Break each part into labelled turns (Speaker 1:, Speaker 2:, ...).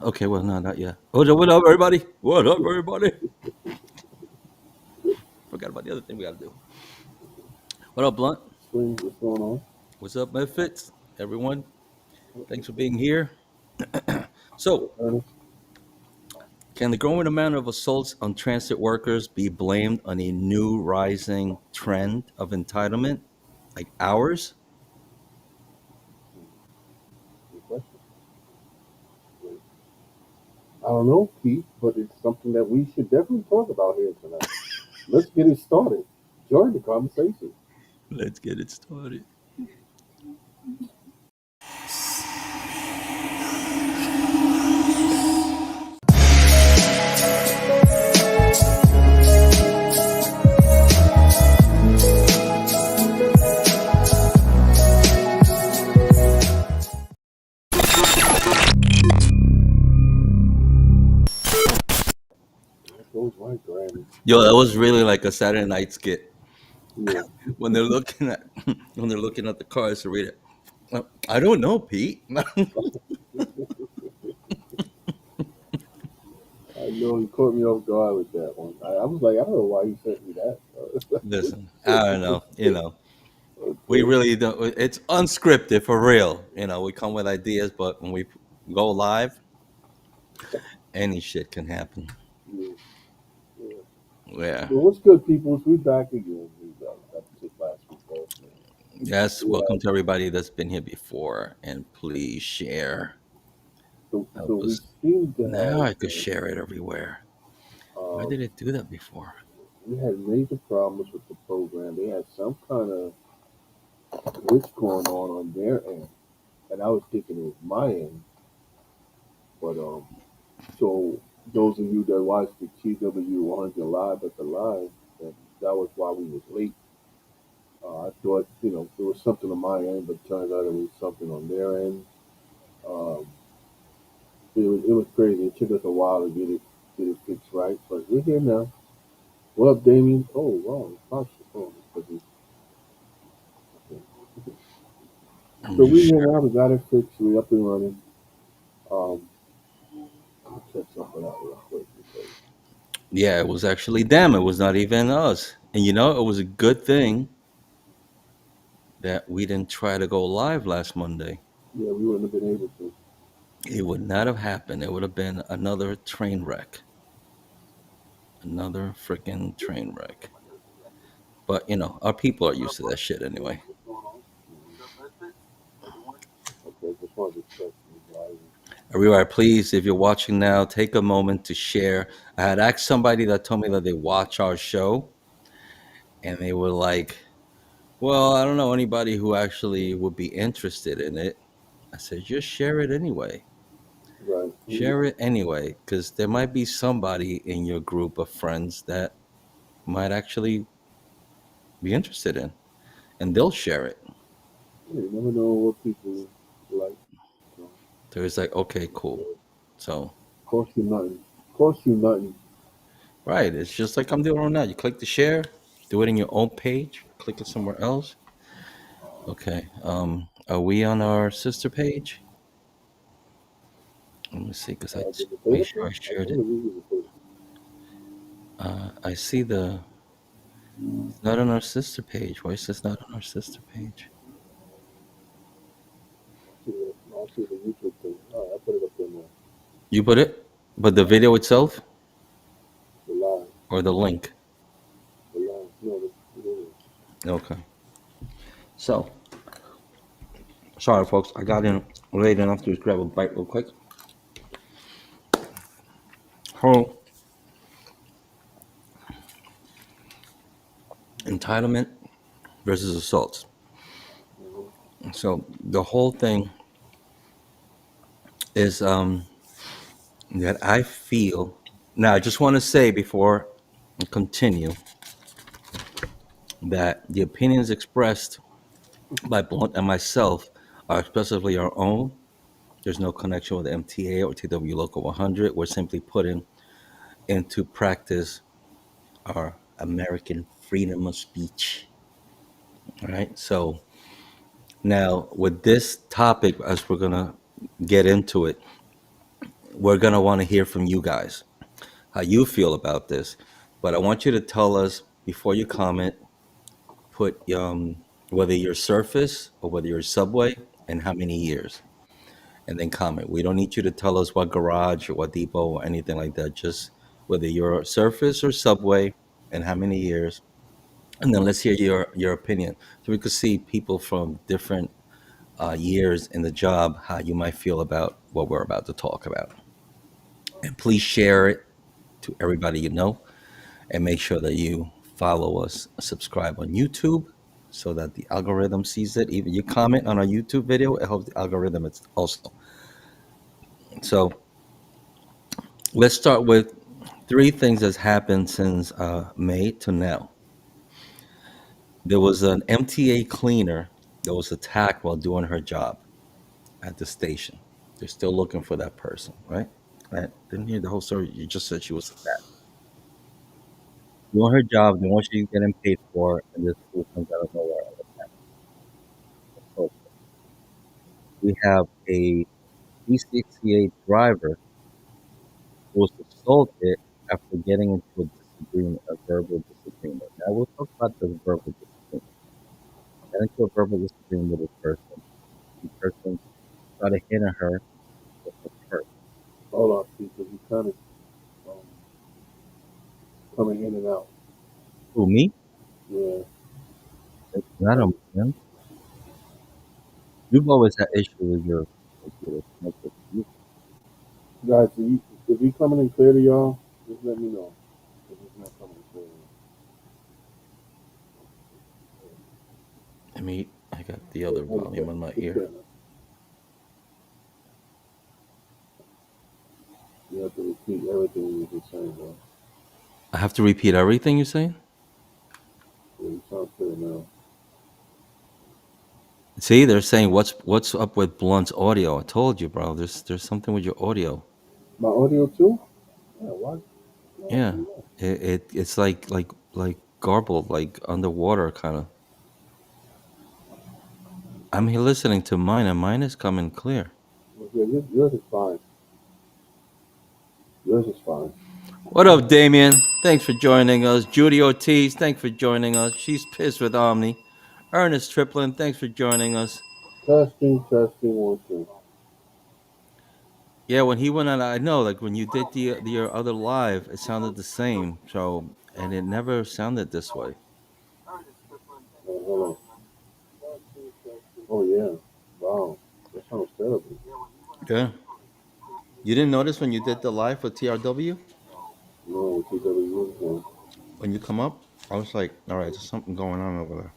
Speaker 1: Okay, well, no, not yet. What up, everybody? What up, everybody? Forgot about the other thing we got to do. What up, Blunt?
Speaker 2: Swing, what's going on?
Speaker 1: What's up, Medfits? Everyone, thanks for being here. So,
Speaker 2: Ernest?
Speaker 1: can the growing amount of assaults on transit workers be blamed on a new rising trend of entitlement, like ours?
Speaker 2: Good question. I don't know, Keith, but it's something that we should definitely talk about here tonight. Let's get it started. Join the conversation.
Speaker 1: Let's get it started.
Speaker 2: That goes right, Grammy.
Speaker 1: Yo, that was really like a Saturday night skit
Speaker 2: Yeah,
Speaker 1: when they're looking at the cars to read it. I don't know, Pete.
Speaker 2: I know he caught me off guard with that one. I was like, I don't know why he sent me that.
Speaker 1: Listen, I don't know. We
Speaker 2: Okay.
Speaker 1: really don't. It's unscripted for real. We come with ideas, but when we go live, any shit can happen.
Speaker 2: Yeah, yeah.
Speaker 1: Yeah.
Speaker 2: Well, what's good, peoples? We back again. We got to last week also.
Speaker 1: Yes.
Speaker 2: Yeah.
Speaker 1: Welcome to everybody that's been here before, and please share.
Speaker 2: So
Speaker 1: Help
Speaker 2: we
Speaker 1: us.
Speaker 2: seem to
Speaker 1: Now
Speaker 2: have
Speaker 1: I could share it everywhere. Why
Speaker 2: um,
Speaker 1: did it do that before?
Speaker 2: we had major problems with the program. They had some kind of glitch going on their end, and I was thinking it was my end. But so those of you that watched the TW 100 live at the live, that was why we was late. I thought there was something on my end, but turns out it was something on their end. Um, it was crazy. It took us a while to get it fixed right, but we're here now. What up, Damien? Oh wow, Pops. Oh, because
Speaker 1: I'm
Speaker 2: so we
Speaker 1: just
Speaker 2: here
Speaker 1: sharing.
Speaker 2: now. We got it fixed. We up and running. Um, I'll check something out real quick because
Speaker 1: Yeah, it was actually them. It was not even us. And it was a good thing that we didn't try to go live last Monday.
Speaker 2: yeah, we wouldn't have been able to.
Speaker 1: It would not have happened. It would have been another train wreck. Another freaking train wreck. But our people are used to that shit anyway.
Speaker 2: Okay, just wanted to check these live.
Speaker 1: Everywhere, please, if you're watching now, take a moment to share. I had asked somebody that told me that they watch our show, and they were like, "Well, I don't know anybody who actually would be interested in it." I said, "Just share it anyway.
Speaker 2: Right.
Speaker 1: Share it anyway, because there might be somebody in your group of friends that might actually be interested in, and they'll share it."
Speaker 2: Yeah, you never know what people like. So,
Speaker 1: So it's like, okay, cool. So,
Speaker 2: cost you nothing. Cost you nothing.
Speaker 1: right, it's just like I'm doing right now. You click the share, do it in your own page, click it somewhere else. Okay. Are we on our sister page? Let me see, because I
Speaker 2: Did the
Speaker 1: make
Speaker 2: beta
Speaker 1: sure I
Speaker 2: thing? I
Speaker 1: shared
Speaker 2: think
Speaker 1: it.
Speaker 2: it was the beta.
Speaker 1: I see it's not on our sister page. Why is this not on our sister page?
Speaker 2: I see the YouTube thing. All right, I put it up there now.
Speaker 1: You put it, but the video itself
Speaker 2: The live.
Speaker 1: or the link?
Speaker 2: The live. No, the
Speaker 1: Okay. So, sorry, folks. I got in late enough to just grab a bite real quick. Oh, entitlement versus assaults.
Speaker 2: mm-hmm.
Speaker 1: So the whole thing is that I feel. Now, I just want to say before I continue that the opinions expressed by Blunt and myself are expressively our own. There's no connection with MTA or TW Local 100. We're simply putting into practice our American freedom of speech. All right. So now with this topic, as we're gonna get into it, we're gonna want to hear from you guys how you feel about this. But I want you to tell us before you comment. Put whether you're surface or whether you're subway and how many years, and then comment. We don't need you to tell us what garage or what depot or anything like that. Just whether you're surface or subway and how many years, and then let's hear your opinion so we could see people from different years in the job how you might feel about what we're about to talk about. And please share it to everybody you know, and make sure that you follow us, subscribe on YouTube so that the algorithm sees it. Even you comment on our YouTube video, it helps the algorithm it's also. So let's start with three things that's happened since May to now. There was an MTA cleaner that was attacked while doing her job at the station. They're still looking for that person, right? I didn't hear the whole story. You just said she was attacked. Doing her job, doing what she's getting paid for, and this fool comes out of nowhere and attacks her. So we have a E68 driver who was assaulted after getting into a disagreement, a verbal disagreement. Now we'll talk about the verbal disagreement. Got into a verbal disagreement with this person. The person started hitting her with a purse.
Speaker 2: Hold on, because you kind of um, coming in and out.
Speaker 1: Who, me?
Speaker 2: Yeah,
Speaker 1: It's not a man. You've always had issue with your computer.
Speaker 2: guys, if you coming in clear to y'all, just let me know. If it's not coming clear,
Speaker 1: I mean, I got the other volume in my
Speaker 2: it's
Speaker 1: ear.
Speaker 2: clear now. You have to repeat everything you just saying, bro.
Speaker 1: I have to repeat everything you're saying?
Speaker 2: Yeah, you sound clear now.
Speaker 1: See, they're saying what's up with Blunt's audio. I told you, bro. There's something with your audio.
Speaker 2: My audio too? Yeah, why? Why
Speaker 1: Yeah,
Speaker 2: do that?
Speaker 1: it's like garbled, like underwater kind of. I'm here listening to mine, and mine is coming clear.
Speaker 2: Well, yeah, yours is fine. Yours is fine.
Speaker 1: What up, Damien? Thanks for joining us. Judy Ortiz, thanks for joining us. She's pissed with Omni. Ernest Triplin, thanks for joining us.
Speaker 2: Testing, testing, one, two.
Speaker 1: Yeah, when he went on, I know, like when you did the your other live, it sounded the same. So, and it never sounded this way.
Speaker 2: Hold on. Oh yeah. Wow. That sounds terrible.
Speaker 1: Yeah. You didn't notice when you did the live for TRW
Speaker 2: No, TW.
Speaker 1: when you come up? I was like, all right, there's something going on over there.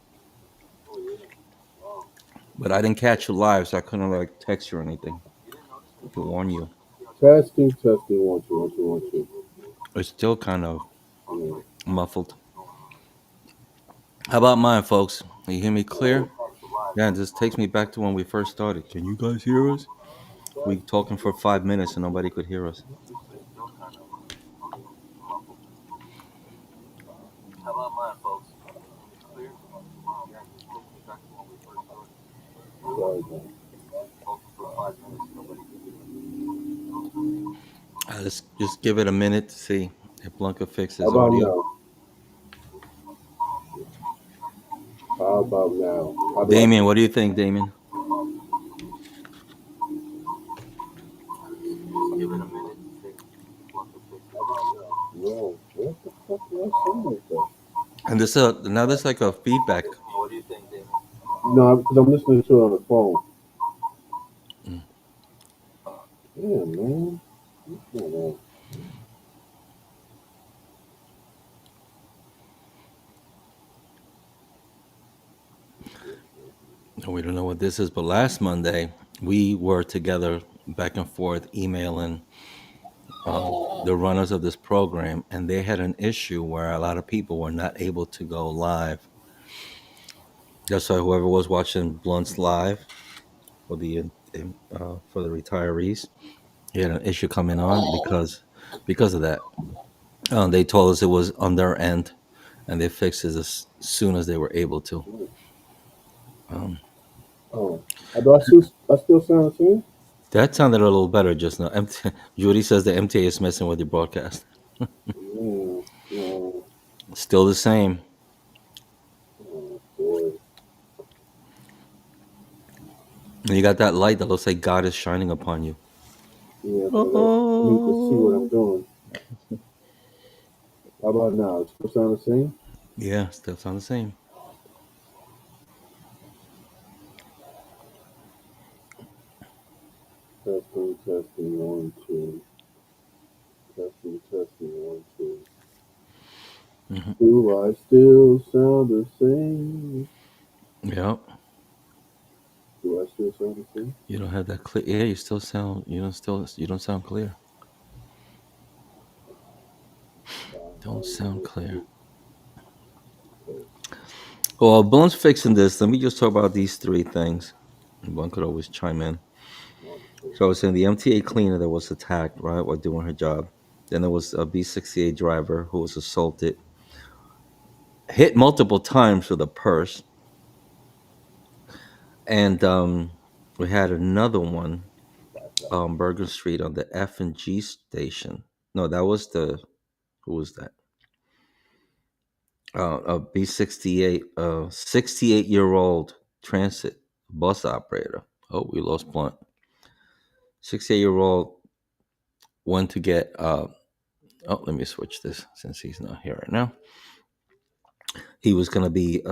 Speaker 1: But I didn't catch you live, so I couldn't like text you or anything to warn you.
Speaker 2: Testing, testing, one, two, one, two, one, two.
Speaker 1: It's still kind of
Speaker 2: Yeah.
Speaker 1: muffled. How about mine, folks? You hear me clear? Yeah, this takes me back to when we first started. Can you guys hear us? We talking for 5 minutes and nobody could hear us.
Speaker 2: Sorry, man.
Speaker 1: Let's just give it a minute to see if Blanca
Speaker 2: How
Speaker 1: fixes
Speaker 2: about
Speaker 1: audio.
Speaker 2: now? How about now? How do I
Speaker 1: Damien,
Speaker 2: sound?
Speaker 1: what do you think, Damien?
Speaker 2: No. What the fuck do I sound like that?
Speaker 1: And this now there's like a feedback.
Speaker 2: No, because I'm listening to it on the phone.
Speaker 1: Mm.
Speaker 2: Yeah, man. What's going on?
Speaker 1: We don't know what this is, but last Monday we were together back and forth emailing the runners of this program, and they had an issue where a lot of people were not able to go live. That's why whoever was watching Blunt's live for the retirees, he had an issue coming on because of that. They told us it was on their end, and they fixed it as soon as they were able to. Um,
Speaker 2: Oh, do I still sound the same?
Speaker 1: That sounded a little better just now. Judy says the MTA is messing with your broadcast.
Speaker 2: Yeah, yeah.
Speaker 1: Still the same.
Speaker 2: Oh boy.
Speaker 1: And you got that light that looks like God is shining upon you.
Speaker 2: Yeah, for me to see what I'm
Speaker 1: Oh.
Speaker 2: doing. How about now? It still sound the same?
Speaker 1: Yeah, still sound the same.
Speaker 2: Testing, testing, one, two. Testing, testing, one, two.
Speaker 1: Hmm.
Speaker 2: Do I still sound the same?
Speaker 1: Yeah,
Speaker 2: Do I still sound the same?
Speaker 1: you don't have that clear. Yeah, you still sound. You don't sound clear. Don't sound clear.
Speaker 2: Okay.
Speaker 1: Well, Bone's fixing this. Let me just talk about these three things. One could always chime in.
Speaker 2: One, two.
Speaker 1: So I was saying the MTA cleaner that was attacked, right, while doing her job. Then there was a B68 driver who was assaulted, hit multiple times with a purse, and we had another one,
Speaker 2: Back up.
Speaker 1: Bergen Street on the F and G station. No, that was the who was that? A B68, 68-year-old transit bus operator. Oh, we lost Blunt. 68-year-old went to get. Oh, let me switch this since he's not here right now. He was going to be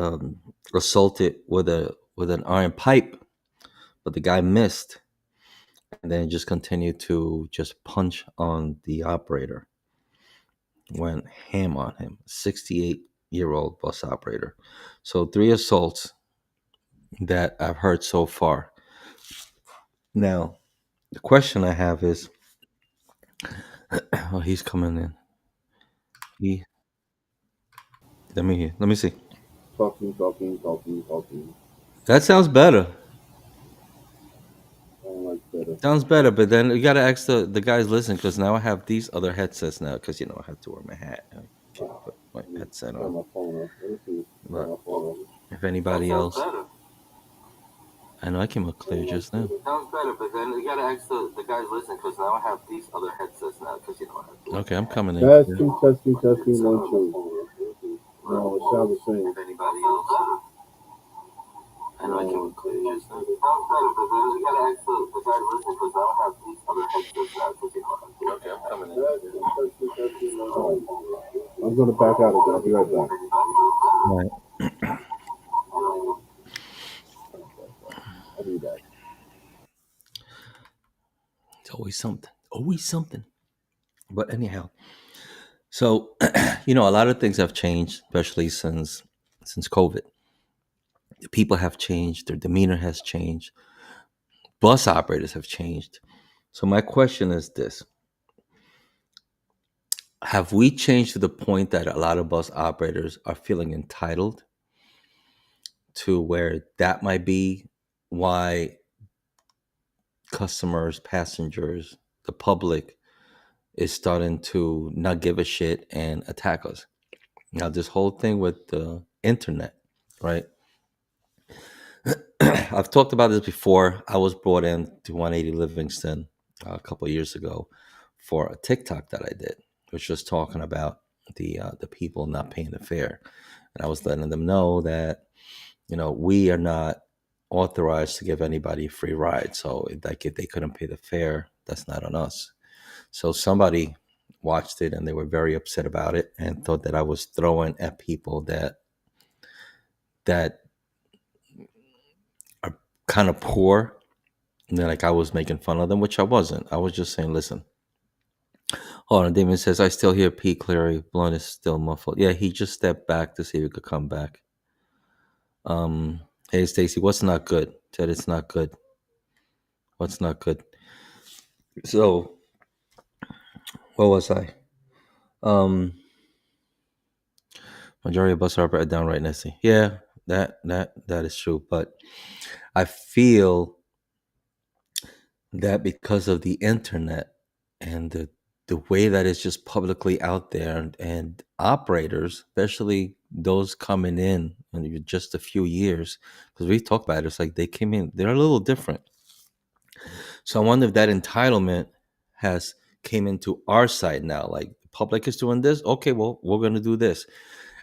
Speaker 1: assaulted with an iron pipe, but the guy missed, and then just continued to just punch on the operator. Went ham on him. 68-year-old bus operator. So three assaults that I've heard so far. Now, the question I have is, oh, he's coming in. He let me see.
Speaker 2: Talking, talking, talking, talking.
Speaker 1: That sounds better.
Speaker 2: I don't like better.
Speaker 1: Sounds better, but then you gotta ask the guys listen because now I have these other headsets now because I have to wear my hat. I can't put my
Speaker 2: Let me
Speaker 1: headset
Speaker 2: turn
Speaker 1: on.
Speaker 2: my phone off. Let me see. Turn
Speaker 1: But
Speaker 2: my phone off.
Speaker 1: if
Speaker 2: That
Speaker 1: anybody
Speaker 2: sounds
Speaker 1: else,
Speaker 2: better.
Speaker 1: I know I came up
Speaker 2: I
Speaker 1: clear
Speaker 2: don't like
Speaker 1: just now.
Speaker 2: better. Sounds better, but then you gotta ask the guys listen because now I have these other headsets now because I have to wear
Speaker 1: Okay,
Speaker 2: my
Speaker 1: I'm
Speaker 2: hat.
Speaker 1: coming in clear.
Speaker 2: Testing, testing, testing, one, two. No, it sounds the same.
Speaker 3: If anybody else, I know I came up clear just now. Sounds better, but then you gotta ask the guys listen because I don't have these other headsets now because I have to wear
Speaker 1: Okay,
Speaker 3: my
Speaker 1: I'm
Speaker 3: hat.
Speaker 1: coming in clear.
Speaker 2: Testing, testing, testing, one, two. I'm gonna back out again. I'll be right back.
Speaker 1: Right.
Speaker 2: I'll be back.
Speaker 1: It's always something. Always something. But anyhow, so a lot of things have changed, especially since COVID. The people have changed. Their demeanor has changed. Bus operators have changed. So my question is this: have we changed to the point that a lot of bus operators are feeling entitled to where that might be why customers, passengers, the public is starting to not give a shit and attack us? Now, this whole thing with the internet, right? I've talked about this before. I was brought in to 180 Livingston a couple of years ago for a TikTok that I did, which was talking about the people not paying the fare, and I was letting them know that we are not authorized to give anybody a free ride. So, like, if they couldn't pay the fare, that's not on us. So somebody watched it and they were very upset about it and thought that I was throwing at people that are kind of poor. And then, like, I was making fun of them, which I wasn't. I was just saying, listen. Hold on, Damon says, I still hear P. Cleary. Blunt is still muffled. Yeah, he just stepped back to see if he could come back. Hey, Stacy, what's not good? Said it's not good. What's not good? So, what was I? Um, Majority of bus operators are downright nasty. Yeah, that is true. But I feel that because of the internet and the way that it's just publicly out there, and operators, especially those coming in just a few years, because we talked about it, it's like they came in, they're a little different. So I wonder if that entitlement has came into our side now. Like the public is doing this, okay, well, we're gonna do this.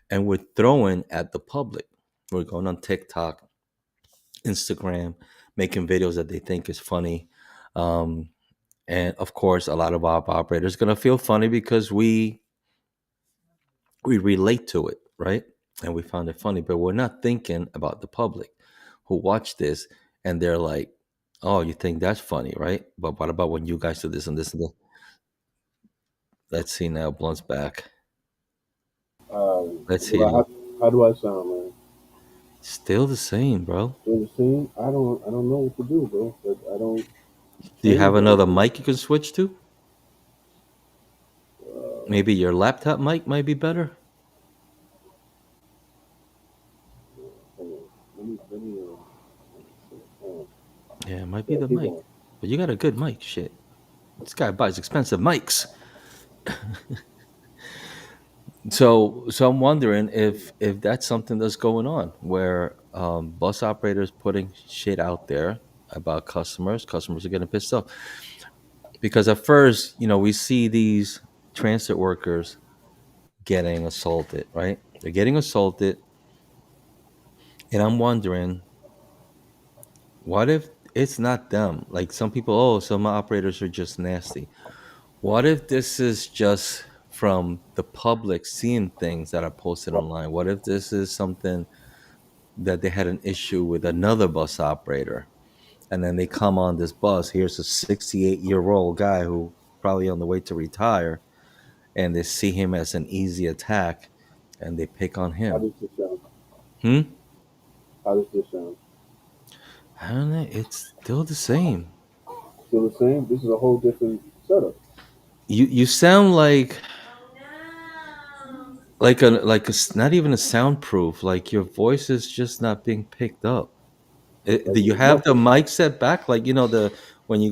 Speaker 1: And we're throwing at the public. We're going on TikTok, Instagram, making videos that they think is funny. Um, and of course, a lot of our operators gonna feel funny because we relate to it, right? And we found it funny, but we're not thinking about the public who watch this and they're like, "Oh, you think that's funny, right? But what about when you guys do this and this and that?" Let's see now, Blunt's back. Let's see.
Speaker 2: How do I sound, man?
Speaker 1: Still the same, bro.
Speaker 2: Still the same? I don't know what to do, bro. But I don't
Speaker 1: Do you have
Speaker 2: change
Speaker 1: another
Speaker 2: anything.
Speaker 1: mic you can switch to? Maybe your laptop mic might be better.
Speaker 2: Hold on.
Speaker 1: Yeah, it might be
Speaker 2: Yeah,
Speaker 1: the
Speaker 2: keep
Speaker 1: mic.
Speaker 2: going.
Speaker 1: But you got a good mic. Shit. This guy buys expensive mics. So I'm wondering if that's something that's going on where bus operators putting shit out there about customers are getting pissed off because at first we see these transit workers getting assaulted, right? They're getting assaulted, and I'm wondering what if it's not them. Like some people, oh, some operators are just nasty. What if this is just from the public seeing things that are posted online? What if this is something that they had an issue with another bus operator, and then they come on this bus? Here's a 68-year-old guy who probably on the way to retire, and they see him as an easy attack, and they pick on
Speaker 2: How
Speaker 1: him.
Speaker 2: does this sound?
Speaker 1: Hmm.
Speaker 2: How does this sound?
Speaker 1: I don't know. It's still the same.
Speaker 2: Still the same? This is a whole different setup.
Speaker 1: You sound like not even a soundproof. Like your voice is just not being picked up.
Speaker 2: Like
Speaker 1: Do you
Speaker 2: it's
Speaker 1: have the
Speaker 2: muffled.
Speaker 1: mic set back? Like the when you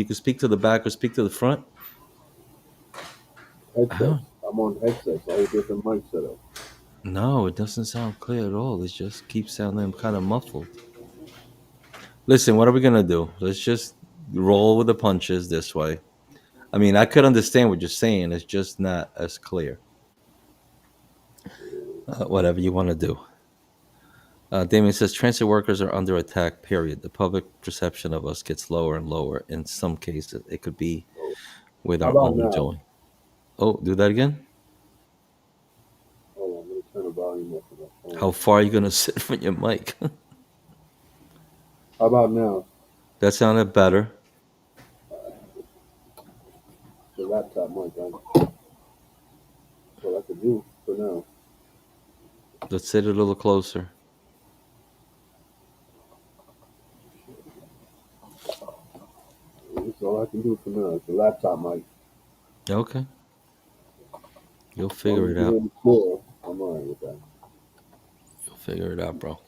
Speaker 1: can speak to the back or speak to the front? I
Speaker 2: Headsets.
Speaker 1: don't.
Speaker 2: I'm on headsets, a whole different mic setup.
Speaker 1: No, it doesn't sound clear at all. It just keeps sounding kind of muffled. Listen, what are we gonna do? Let's just roll with the punches this way. I mean, I could understand what you're saying. It's just not as clear. Whatever you want to do. Damien says transit workers are under attack. Period. The public perception of us gets lower and lower. In some cases, it could be
Speaker 2: So
Speaker 1: with
Speaker 2: how
Speaker 1: our
Speaker 2: about
Speaker 1: own
Speaker 2: now?
Speaker 1: doing. Oh, do that again.
Speaker 2: Hold on, let me turn the volume up on my
Speaker 1: How
Speaker 2: phone.
Speaker 1: far are you gonna sit from your mic?
Speaker 2: How about now?
Speaker 1: That sounded better.
Speaker 2: The laptop mic. That's what I could do for now.
Speaker 1: Let's sit a little closer.
Speaker 2: That's all I can do for now. It's the laptop mic.
Speaker 1: Okay, you'll
Speaker 2: As long
Speaker 1: figure
Speaker 2: as
Speaker 1: it
Speaker 2: you can
Speaker 1: out.
Speaker 2: hear me clear, I'm alright with that.
Speaker 1: You'll figure it out, bro.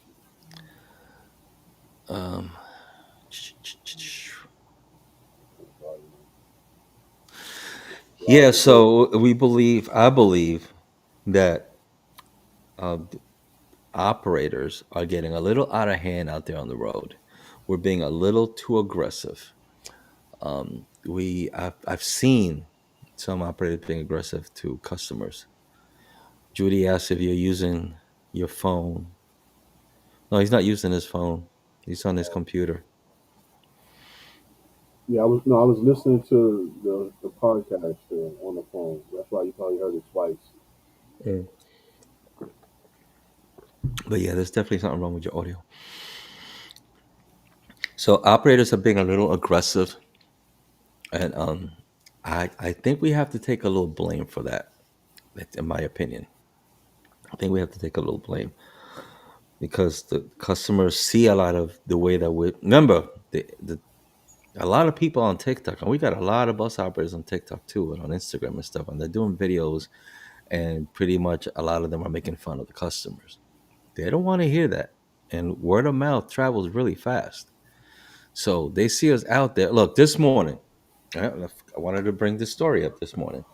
Speaker 1: Um,
Speaker 2: Loud
Speaker 1: yeah.
Speaker 2: and clear.
Speaker 1: So I believe that operators are getting a little out of hand out there on the road. We're being a little too aggressive. I've seen some operators being aggressive to customers. Judy asked if you're using your phone. No, he's not using his phone. He's on his computer.
Speaker 2: Yeah, I was listening to the podcast on the phone. That's why you probably heard it twice.
Speaker 1: Mm. But yeah, there's definitely something wrong with your audio. So operators are being a little aggressive, and I think we have to take a little blame for that. In my opinion, I think we have to take a little blame because the customers see a lot of the way that we remember the a lot of people on TikTok, and we got a lot of bus operators on TikTok too, and on Instagram and stuff, and they're doing videos, and pretty much a lot of them are making fun of the customers. They don't want to hear that, and word of mouth travels really fast. So they see us out there. Look, this morning, I wanted to bring this story up this morning.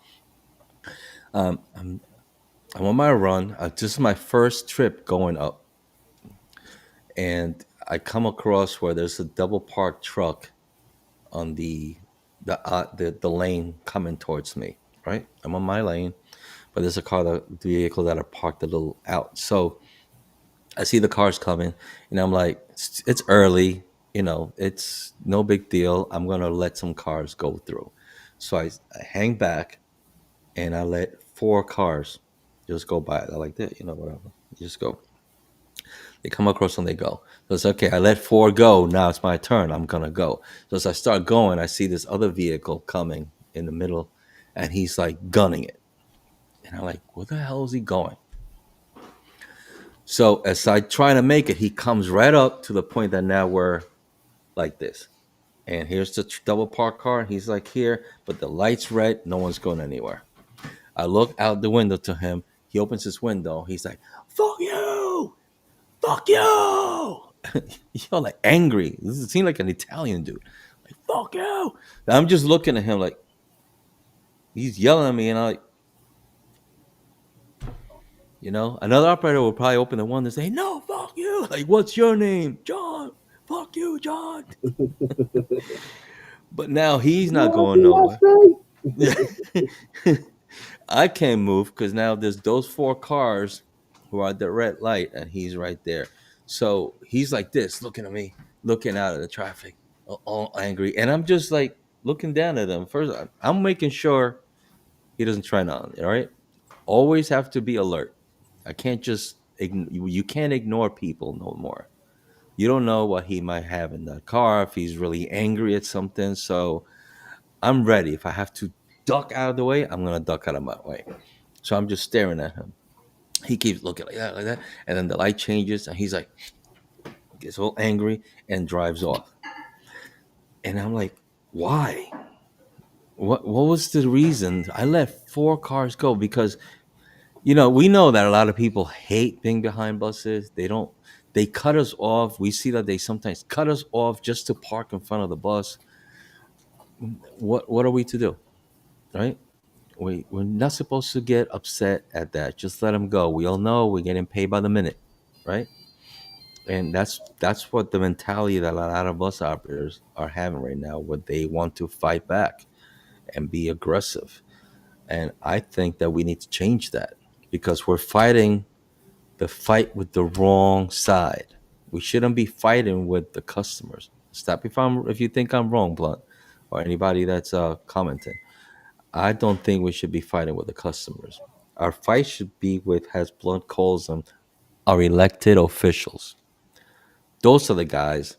Speaker 1: Um, I'm, I'm on my run. This is my first trip going up, and I come across where there's a double parked truck on the lane coming towards me. Right, I'm on my lane, but there's a car that vehicle that are parked a little out. So I see the cars coming, and I'm like, it's early, it's no big deal. I'm gonna let some cars go through. So I hang back and I let four cars just go by. I like that, whatever. You just go. They come across and they go. So it's okay. I let four go. Now it's my turn. I'm gonna go. So as I start going, I see this other vehicle coming in the middle, and he's like gunning it. And I'm like, where the hell is he going? So as I try to make it, he comes right up to the point that now we're like this. And here's the double park car. He's like here, but the light's red. No one's going anywhere. I look out the window to him. He opens his window. He's like, "Fuck you, fuck you!" Like angry. This seems like an Italian dude. Like, "Fuck you!" I'm just looking at him like he's yelling at me, and I like, another operator will probably open the window and say, "No, fuck you!" Like, what's your name, John? Fuck you, John. But now he's not
Speaker 2: What
Speaker 1: going
Speaker 2: did I
Speaker 1: nowhere.
Speaker 2: say?
Speaker 1: I can't move because now there's those four cars who are at the red light, and he's right there. So he's like this, looking at me, looking out at the traffic, all angry, and I'm just like looking down at him. First, I'm making sure he doesn't try none. All right, always have to be alert. I can't just you can't ignore people no more. You don't know what he might have in the car if he's really angry at something. So I'm ready. If I have to duck out of the way, I'm gonna duck out of my way. So I'm just staring at him. He keeps looking like that, and then the light changes, and he's like, gets all angry and drives off. And I'm like, why? What was the reason? I let four cars go because we know that a lot of people hate being behind buses. They cut us off. We see that they sometimes cut us off just to park in front of the bus. What are we to do? Right? We're not supposed to get upset at that. Just let them go. We all know we're getting paid by the minute, right? And that's what the mentality that a lot of bus operators are having right now, where they want to fight back and be aggressive. And I think that we need to change that because we're fighting the fight with the wrong side. We shouldn't be fighting with the customers. Stop if you think I'm wrong, Blunt, or anybody that's commenting. I don't think we should be fighting with the customers. Our fight should be with, as Blunt calls them, our elected officials. Those are the guys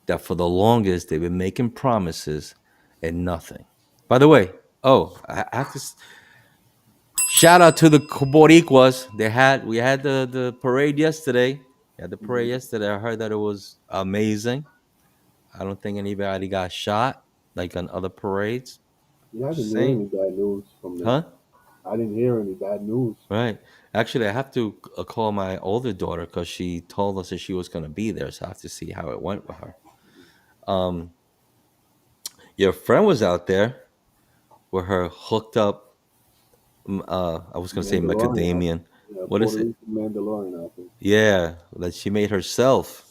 Speaker 1: that for the longest they've been making promises and nothing. By the way, I have to shout out to the Boricuas. We had the parade yesterday. We had the parade
Speaker 2: Mhm.
Speaker 1: yesterday. I heard that it was amazing. I don't think anybody got shot like on other parades.
Speaker 2: Yeah, I
Speaker 1: Just
Speaker 2: didn't hear
Speaker 1: saying,
Speaker 2: any bad news from them.
Speaker 1: huh?
Speaker 2: I didn't hear any bad news.
Speaker 1: Right. Actually, I have to call my older daughter because she told us that she was going to be there. So I have to see how it went with her. Um, your friend was out there with her hooked up. I was going to say
Speaker 2: Mandalorian,
Speaker 1: macadamian. What
Speaker 2: Puerto
Speaker 1: is it?
Speaker 2: Rican Mandalorian, I think.
Speaker 1: Yeah, that she made herself.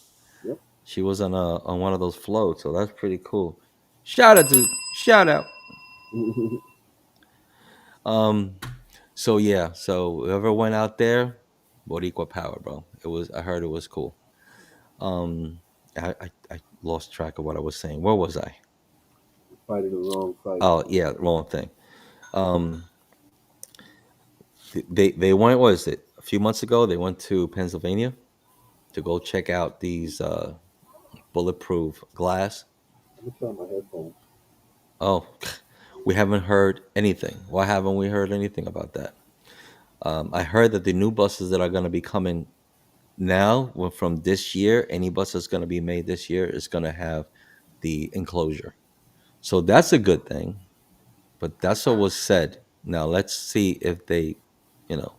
Speaker 2: Yep.
Speaker 1: She was on one of those floats, so that's pretty cool. Shout out to shout out. Um, so yeah, so whoever went out there, Boricua power, bro. I heard it was cool. Um, I lost track of what I was saying. Where was I?
Speaker 2: Fighting the wrong fight.
Speaker 1: Oh yeah, wrong thing. Um, they went. What is it? A few months ago, they went to Pennsylvania to go check out these bulletproof glass.
Speaker 2: I'm gonna try my headphones.
Speaker 1: Oh, we haven't heard anything. Why haven't we heard anything about that? I heard that the new buses that are going to be coming now, from this year, any bus that's going to be made this year is going to have the enclosure. So that's a good thing. But that's what was said. Now let's see if they, you know,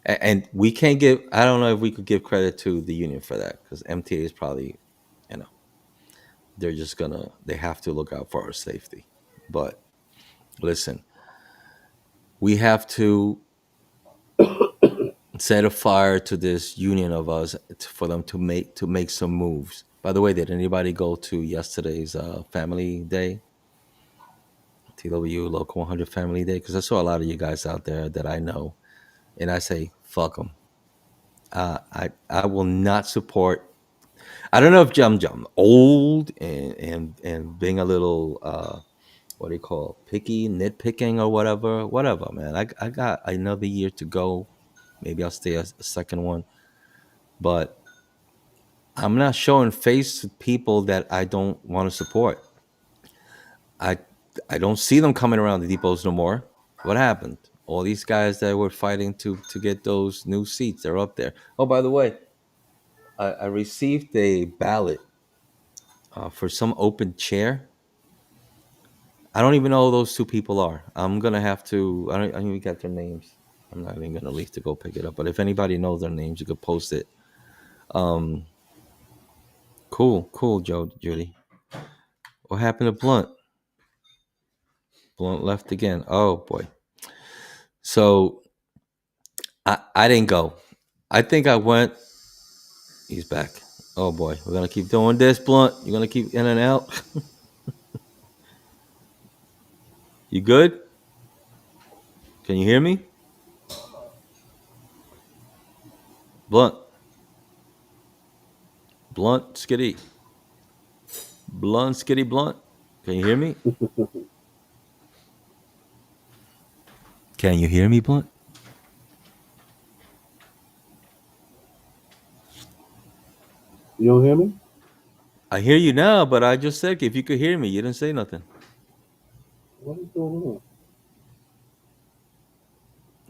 Speaker 1: and we can't give. I don't know if we could give credit to the union for that because MTA is probably, you know, they have to look out for our safety. But listen, we have to set a fire to this union of us for them to make some moves By the way, did anybody go to yesterday's Family Day, TW Local 100 Family Day? Because I saw a lot of you guys out there that I know, and I say fuck them. I will not support. I don't know if I'm old and being a little what do you call picky, nitpicking or whatever, man. I got another year to go. Maybe I'll stay a second one, but I'm not showing face to people that I don't want to support. I I don't see them coming around the depots no more. What happened? All these guys that were fighting to get those new seats, they're up there. Oh, by the way, I received a ballot for some open chair. I don't even know who those two people are. I'm gonna have to. I don't even get their names. I'm not even gonna leave to go pick it up. But if anybody knows their names, you could post it. Um, cool, Joe, Judy. What happened to Blunt? Blunt left again. Oh boy. So I didn't go. I think I went. He's back. Oh boy, we're gonna keep doing this, Blunt. You're gonna keep in and out. You good? Can you hear me, Blunt? Blunt, skitty, Blunt, skitty, Blunt. Can you hear me? Can you hear me, Blunt?
Speaker 2: You don't hear me?
Speaker 1: I hear you now, but I just said if you could hear me, you didn't say nothing.
Speaker 2: What is going on?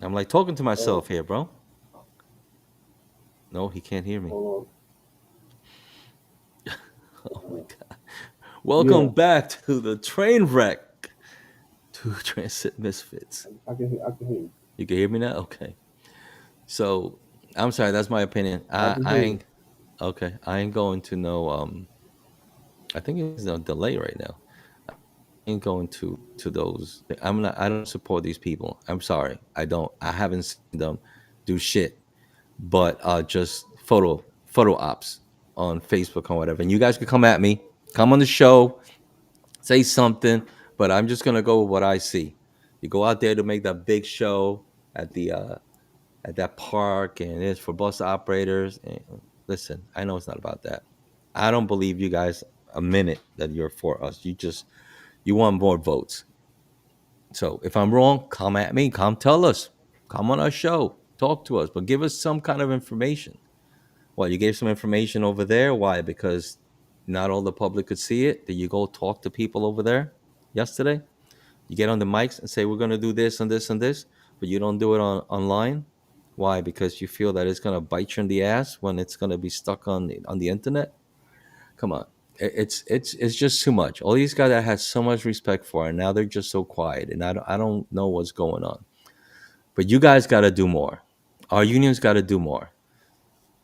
Speaker 1: I'm like talking to
Speaker 2: Oh,
Speaker 1: myself here, bro. No, he can't hear me.
Speaker 2: hold
Speaker 1: Oh my
Speaker 2: on.
Speaker 1: god.
Speaker 2: Yeah,
Speaker 1: Welcome back to the train wreck. To Transit Misfits.
Speaker 2: I can hear you.
Speaker 1: You can hear me now? Okay. So I'm sorry, that's my opinion.
Speaker 2: I
Speaker 1: I
Speaker 2: can
Speaker 1: I
Speaker 2: hear you.
Speaker 1: ain't okay. I ain't going to no I think it's a delay right now. I ain't going to those. I'm not I don't support these people. I'm sorry. I don't. I haven't seen them do shit. But just photo ops on Facebook or whatever. And you guys could come at me, come on the show, say something, but I'm just gonna go with what I see. You go out there to make that big show at the at that park, and it's for bus operators. And listen, I know it's not about that. I don't believe you guys a minute that you're for us. You want more votes. So if I'm wrong, come at me. Come tell us. Come on our show. Talk to us, but give us some kind of information. Well, you gave some information over there. Why? Because not all the public could see it. Did you go talk to people over there yesterday? You get on the mics and say we're going to do this and this and this, but you don't do it online. Why? Because you feel that it's going to bite you in the ass when it's going to be stuck on the internet. Come on, it's just too much. All these guys I had so much respect for, and now they're just so quiet, and I don't know what's going on. But you guys got to do more. Our unions got to do more.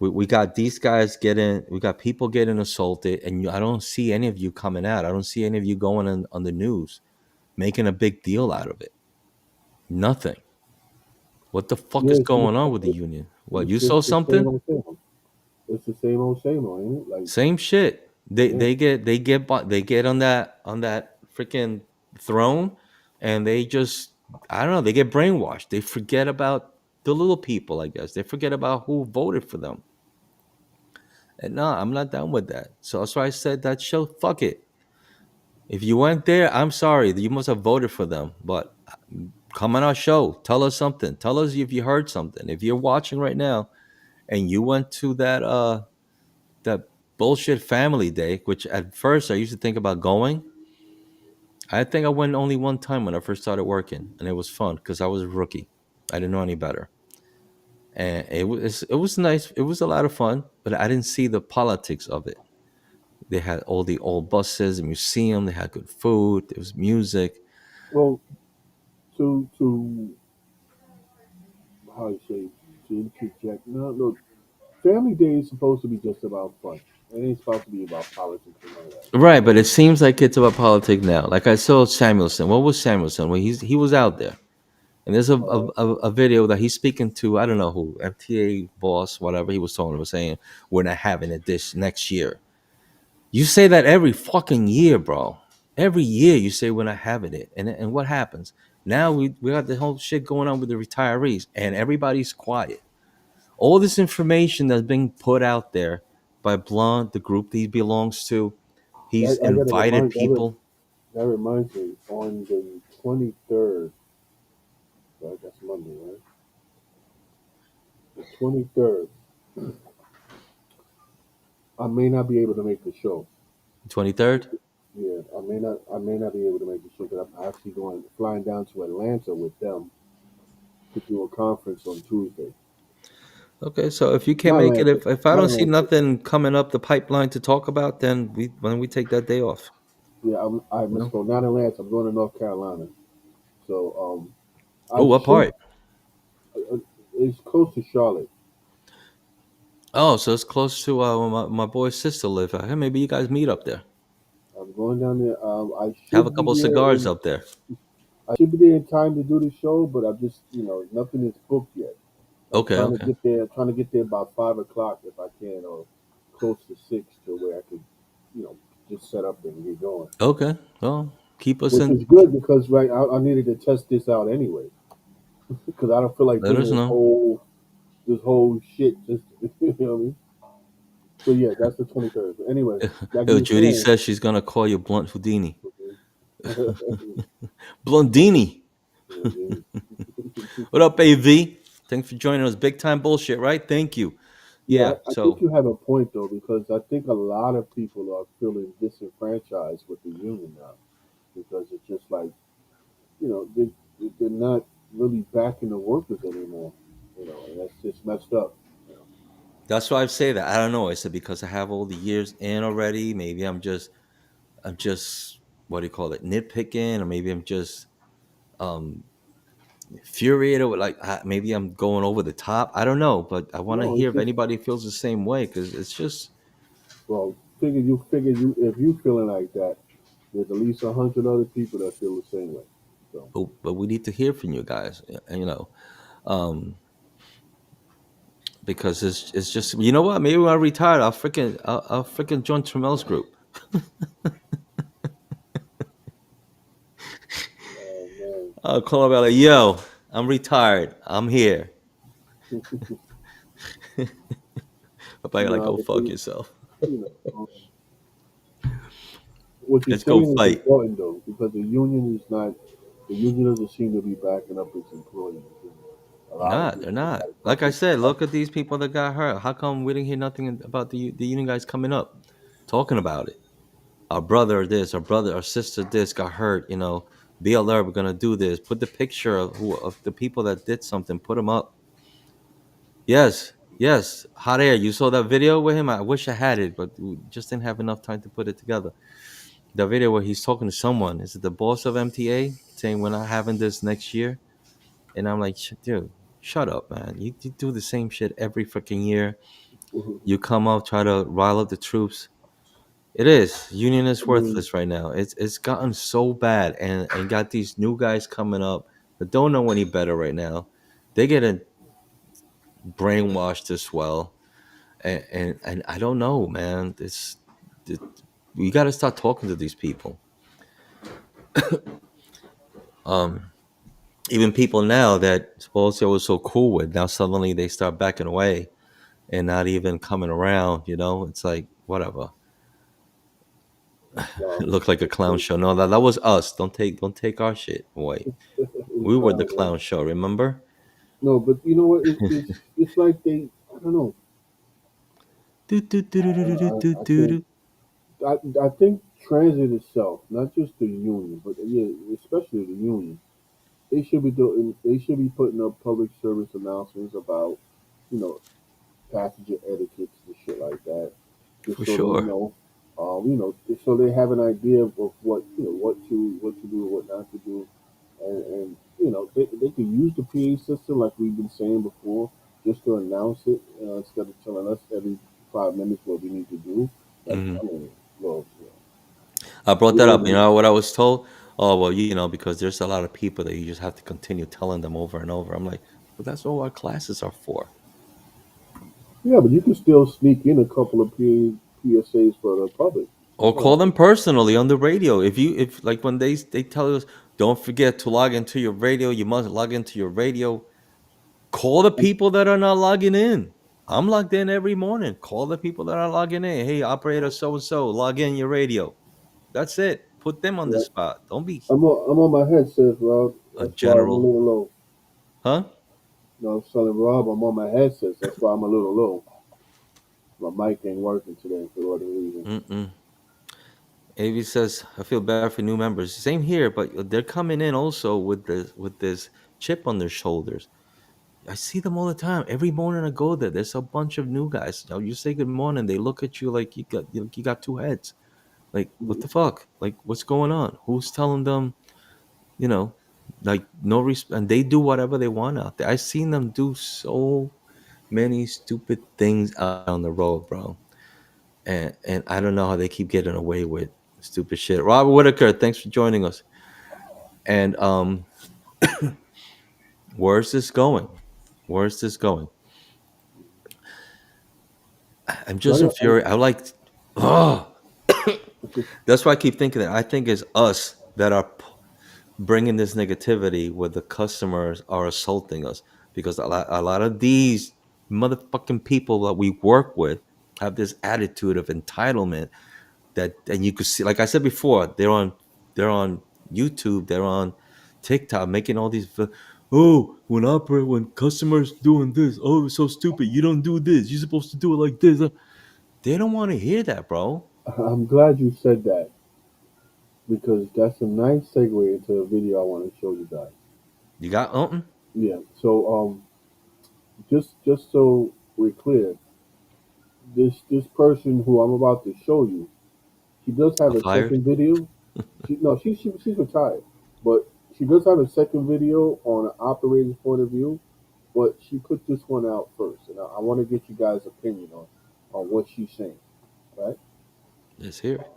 Speaker 1: We got these guys getting, we got people getting assaulted, and I don't see any of you coming out. I don't see any of you going on the news making a big deal out of it. Nothing. What the fuck
Speaker 2: Yeah,
Speaker 1: is going on with the union? What,
Speaker 2: it's
Speaker 1: you saw
Speaker 2: just the same
Speaker 1: something?
Speaker 2: old same old. It's the same old, ain't it? Like,
Speaker 1: Same shit. They
Speaker 2: yeah.
Speaker 1: they get they get they get on that freaking throne, and they just, I don't know, they get brainwashed. They forget about the little people. I guess they forget about who voted for them. And no, I'm not down with that. So that's why I said that show. Fuck it. If you went there, I'm sorry. You must have voted for them. But come on our show. Tell us something. Tell us if you heard something. If you're watching right now and you went to that bullshit family day, which at first I used to think about going. I think I went only one time when I first started working, and it was fun because I was a rookie. I didn't know any better, and it was nice. It was a lot of fun, but I didn't see the politics of it. They had all the old buses, a museum. They had good food. There was music.
Speaker 2: Well, to how you say to interject. No, look, Family Day is supposed to be just about fun. It ain't supposed to be about politics and none of that.
Speaker 1: Right, but
Speaker 2: So
Speaker 1: it seems like it's about politics now. Like I saw Samuelson. What was Samuelson? Well, he was out there, and there's
Speaker 2: uh,
Speaker 1: a video that he's speaking to. I don't know who, MTA boss, whatever he was talking about, saying we're not having it this next year. You say that every fucking year, bro. Every year you say we're not having it, and what happens? Now we got the whole shit going on with the retirees, and everybody's quiet. All this information that's being put out there by Blunt, the group that he belongs to, he's
Speaker 2: I got to
Speaker 1: invited
Speaker 2: remind
Speaker 1: people.
Speaker 2: that reminds me on the 23rd. Right, that's Monday, right? The 23rd. I may not be able to make the show.
Speaker 1: 23rd.
Speaker 2: Yeah, I may not be able to make the show because I'm actually flying down to Atlanta with them to do a conference on Tuesday.
Speaker 1: Okay, so if you can't
Speaker 2: Not
Speaker 1: make it,
Speaker 2: Atlanta,
Speaker 1: if I
Speaker 2: not
Speaker 1: don't see
Speaker 2: Atlanta.
Speaker 1: nothing coming up the pipeline to talk about, then we take that day off.
Speaker 2: Yeah, I
Speaker 1: You know.
Speaker 2: misspoke. Not Atlanta. I'm going to North Carolina. So
Speaker 1: Oh,
Speaker 2: I
Speaker 1: what
Speaker 2: should.
Speaker 1: part?
Speaker 2: It's close to Charlotte.
Speaker 1: Oh, so it's close to where my boy's sister live. Hey, maybe you guys meet up there.
Speaker 2: I'm going down there. I
Speaker 1: Have a
Speaker 2: should be
Speaker 1: couple
Speaker 2: there
Speaker 1: cigars
Speaker 2: in.
Speaker 1: up there.
Speaker 2: I should be there in time to do the show, but I'm just, nothing is booked yet. I'm
Speaker 1: Okay,
Speaker 2: trying to
Speaker 1: okay.
Speaker 2: get there. I'm trying to get there about 5 o'clock if I can, or close to 6, to where I could, you know, just set up and get going.
Speaker 1: Okay. Well, keep us
Speaker 2: Which
Speaker 1: in.
Speaker 2: is good because I needed to test this out anyway because I don't feel like
Speaker 1: Let
Speaker 2: doing
Speaker 1: us know.
Speaker 2: this whole shit just you know what I mean. So yeah, that's the 23rd. But anyway, like you
Speaker 1: Yo,
Speaker 2: were
Speaker 1: Judy
Speaker 2: saying,
Speaker 1: says she's gonna call you Blunt Houdini. Blondini. What up, AV? Thanks for joining us. Big time bullshit, right? Thank you.
Speaker 2: yeah,
Speaker 1: Yeah.
Speaker 2: I think
Speaker 1: So
Speaker 2: you have a point though because I think a lot of people are feeling disenfranchised with the union now because it's just like they're not really backing the workers anymore, and that's just messed up. You know.
Speaker 1: that's why I say that. I don't know. Is it because I have all the years in already? Maybe I'm just what do you call it? Nitpicking, or maybe I'm just um infuriated with like maybe I'm going over the top. I don't know, but I want to
Speaker 2: No,
Speaker 1: hear
Speaker 2: it's
Speaker 1: if
Speaker 2: just
Speaker 1: anybody feels the same way because it's just.
Speaker 2: well, figure you if you feeling like that, there's at least 100 other people that feel the same way. So
Speaker 1: But we need to hear from you guys, and, um, because it's just you know what? Maybe when I retire, I'll freaking join Tramel's group.
Speaker 2: man,
Speaker 1: I'll call him out like, yo, I'm retired. I'm here. But I like
Speaker 2: nah,
Speaker 1: go
Speaker 2: but
Speaker 1: fuck yourself.
Speaker 2: you know, um, what you're
Speaker 1: Let's go
Speaker 2: saying is
Speaker 1: fight.
Speaker 2: important though because the union doesn't seem to be backing up its employees. And a lot of
Speaker 1: Nah, they're
Speaker 2: people just
Speaker 1: not.
Speaker 2: like
Speaker 1: Like I
Speaker 2: fucking
Speaker 1: said,
Speaker 2: fuck
Speaker 1: look at these people that got hurt. How come we didn't hear nothing about the union guys coming up, talking about it? Our brother this, our brother, our sister this got hurt. BLR, we're gonna do this. Put the picture of the people that did something. Put them up. Yes, yes. Hot air. You saw that video with him. I wish I had it, but we just didn't have enough time to put it together. The video where he's talking to someone. Is it the boss of MTA saying we're not having this next year? And I'm like, dude, shut up, man. You do the same shit every freaking year. You come out, try to rile up the troops. It is. Union is
Speaker 2: I mean,
Speaker 1: worthless right now. It's gotten so bad, and got these new guys coming up that don't know any better right now. They getting brainwashed as well, and I don't know, man. It, we got to start talking to these people. Um, Even people now that supposedly I was so cool with, now suddenly they start backing away and not even coming around. It's like whatever. It
Speaker 2: well,
Speaker 1: looked like a clown show. No, that was us. Don't take our shit away.
Speaker 2: it's
Speaker 1: We were the
Speaker 2: clown, right?
Speaker 1: clown show. Remember?
Speaker 2: No, but you know what? It's like I don't know.
Speaker 1: Do, do, do, do, do, do, do,
Speaker 2: I
Speaker 1: do,
Speaker 2: think
Speaker 1: do.
Speaker 2: I think transit itself, not just the union, but yeah, especially the union, they should be putting up public service announcements about you know passenger etiquettes and shit like that, just
Speaker 1: For
Speaker 2: so they
Speaker 1: sure.
Speaker 2: know, just so they have an idea of what what to do, what not to do, and they can use the PA system like we've been saying before, just to announce it instead of telling us every 5 minutes what we need to do. Like
Speaker 1: Hmm.
Speaker 2: I mean, well,
Speaker 1: I brought
Speaker 2: we
Speaker 1: that up. You
Speaker 2: already
Speaker 1: know what I was told? Oh well, because there's a lot of people that you just have to continue telling them over and over. I'm like, but that's what our classes are for.
Speaker 2: yeah, but you can still sneak in a couple of PSAs for the public.
Speaker 1: Or call
Speaker 2: Oh,
Speaker 1: them personally on the radio. If like when they tell us, don't forget to log into your radio, you must log into your radio. Call the
Speaker 2: I'm,
Speaker 1: people that are not logging in. I'm logged in every morning. Call the people that are logging in. Hey, operator so and so, log in your radio. That's it. Put them on the
Speaker 2: yeah,
Speaker 1: spot. Don't be
Speaker 2: I'm on my headset, Rob.
Speaker 1: a
Speaker 2: That's why I'm a
Speaker 1: general,
Speaker 2: little low.
Speaker 1: huh?
Speaker 2: No, I was telling Rob I'm on my headsets. That's why I'm a little low. My mic ain't working today for whatever reason.
Speaker 1: Mm-mm. Avi says, I feel bad for new members. Same here, but they're coming in also with this chip on their shoulders. I see them all the time. Every morning I go there. There's a bunch of new guys. You say good morning, they look at you like you got two heads. Like what the fuck? Like what's going on? Who's telling them? You know, like no respect, and they do whatever they want out there. I've seen them do so many stupid things out on the road, bro. And I don't know how they keep getting away with stupid shit. Robert Whitaker, thanks for joining us. And where's this going? Where's this going? I'm
Speaker 2: So
Speaker 1: just infuriated. I like, oh,
Speaker 2: I,
Speaker 1: that's why I keep thinking that. I think it's us that are bringing this negativity where the customers are assaulting us because a lot of these motherfucking people that we work with have this attitude of entitlement that, and you could see, like I said before, they're on YouTube, they're on TikTok making all these oh, when customers doing this, oh, it's so stupid, you don't do this, you're supposed to do it like this. They don't want to hear that, bro.
Speaker 2: I'm glad you said that because that's a nice segue into a video I want to show you guys.
Speaker 1: You got
Speaker 2: Yeah. So just so we're clear, this person who I'm about to show you, she does have a
Speaker 1: fired.
Speaker 2: second video. She's retired, but she does have a second video on an operator's point of view. But she put this one out first, and I want to get you guys' opinion on what she's saying. Right?
Speaker 1: Let's hear it.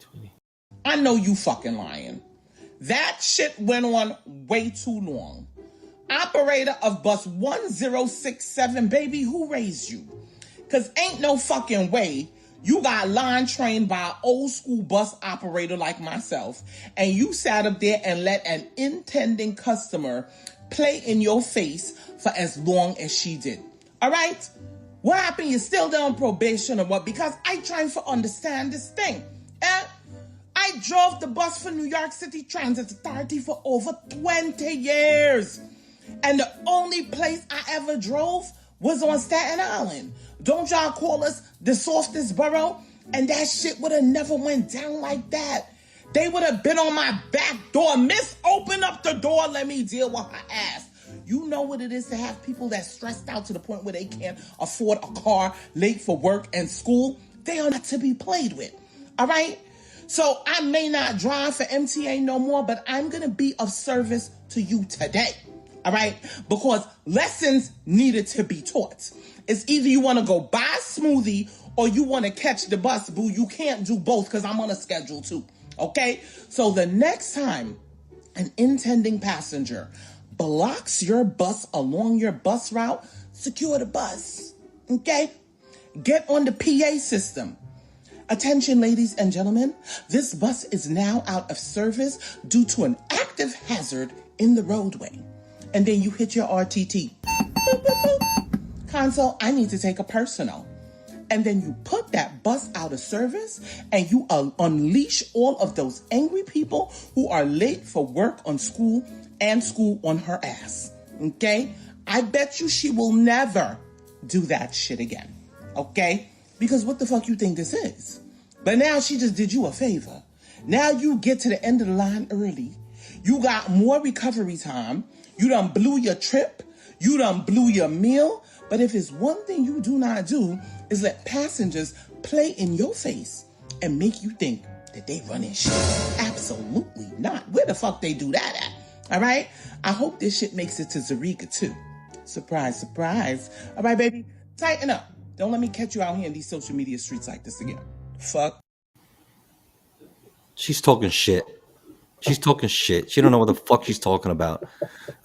Speaker 1: 20.
Speaker 4: I know you fucking lying. That shit went on way too long. Operator of bus 1067, baby, who raised you? Cause ain't no fucking way you got line trained by an old school bus operator like myself, and you sat up there and let an intending customer play in your face for as long as she did. All right? What happened? You're still there on probation or what? Because I trying to understand this thing. Eh? I drove the bus for New York City Transit Authority for over 20 years. And the only place I ever drove was on Staten Island. Don't y'all call us the softest borough? And that shit would have never went down like that. They would have been on my back door. Miss, open up the door. Let me deal with her ass. You know what it is to have people that stressed out to the point where they can't afford a car, late for work and school. They are not to be played with. All right? So I may not drive for MTA no more, but I'm going to be of service to you today. All right? Because lessons needed to be taught. It's either you want to go buy a smoothie or you want to catch the bus, boo. You can't do both because I'm on a schedule too. Okay? So the next time an intending passenger blocks your bus along your bus route, secure the bus. Okay? Get on the PA system. Attention, ladies and gentlemen, this bus is now out of service due to an active hazard in the roadway. And then you hit your RTT. Boop, boop, boop. Console, I need to take a personal. And then you put that bus out of service and you unleash all of those angry people who are late for work on school and school on her ass. Okay? I bet you she will never do that shit again. Okay? Because what the fuck you think this is? But now she just did you a favor. Now you get to the end of the line early. You got more recovery time. You done blew your trip. You done blew your meal. But if it's one thing you do not do is let passengers play in your face and make you think that they running shit. Absolutely not. Where the fuck they do that at? All right? I hope this shit makes it to Zariga too. Surprise, surprise. All right, baby, tighten up. Don't let me catch you out here in these social media streets like this again. Fuck.
Speaker 1: She's talking shit. She's talking shit. She don't know what the fuck she's talking about.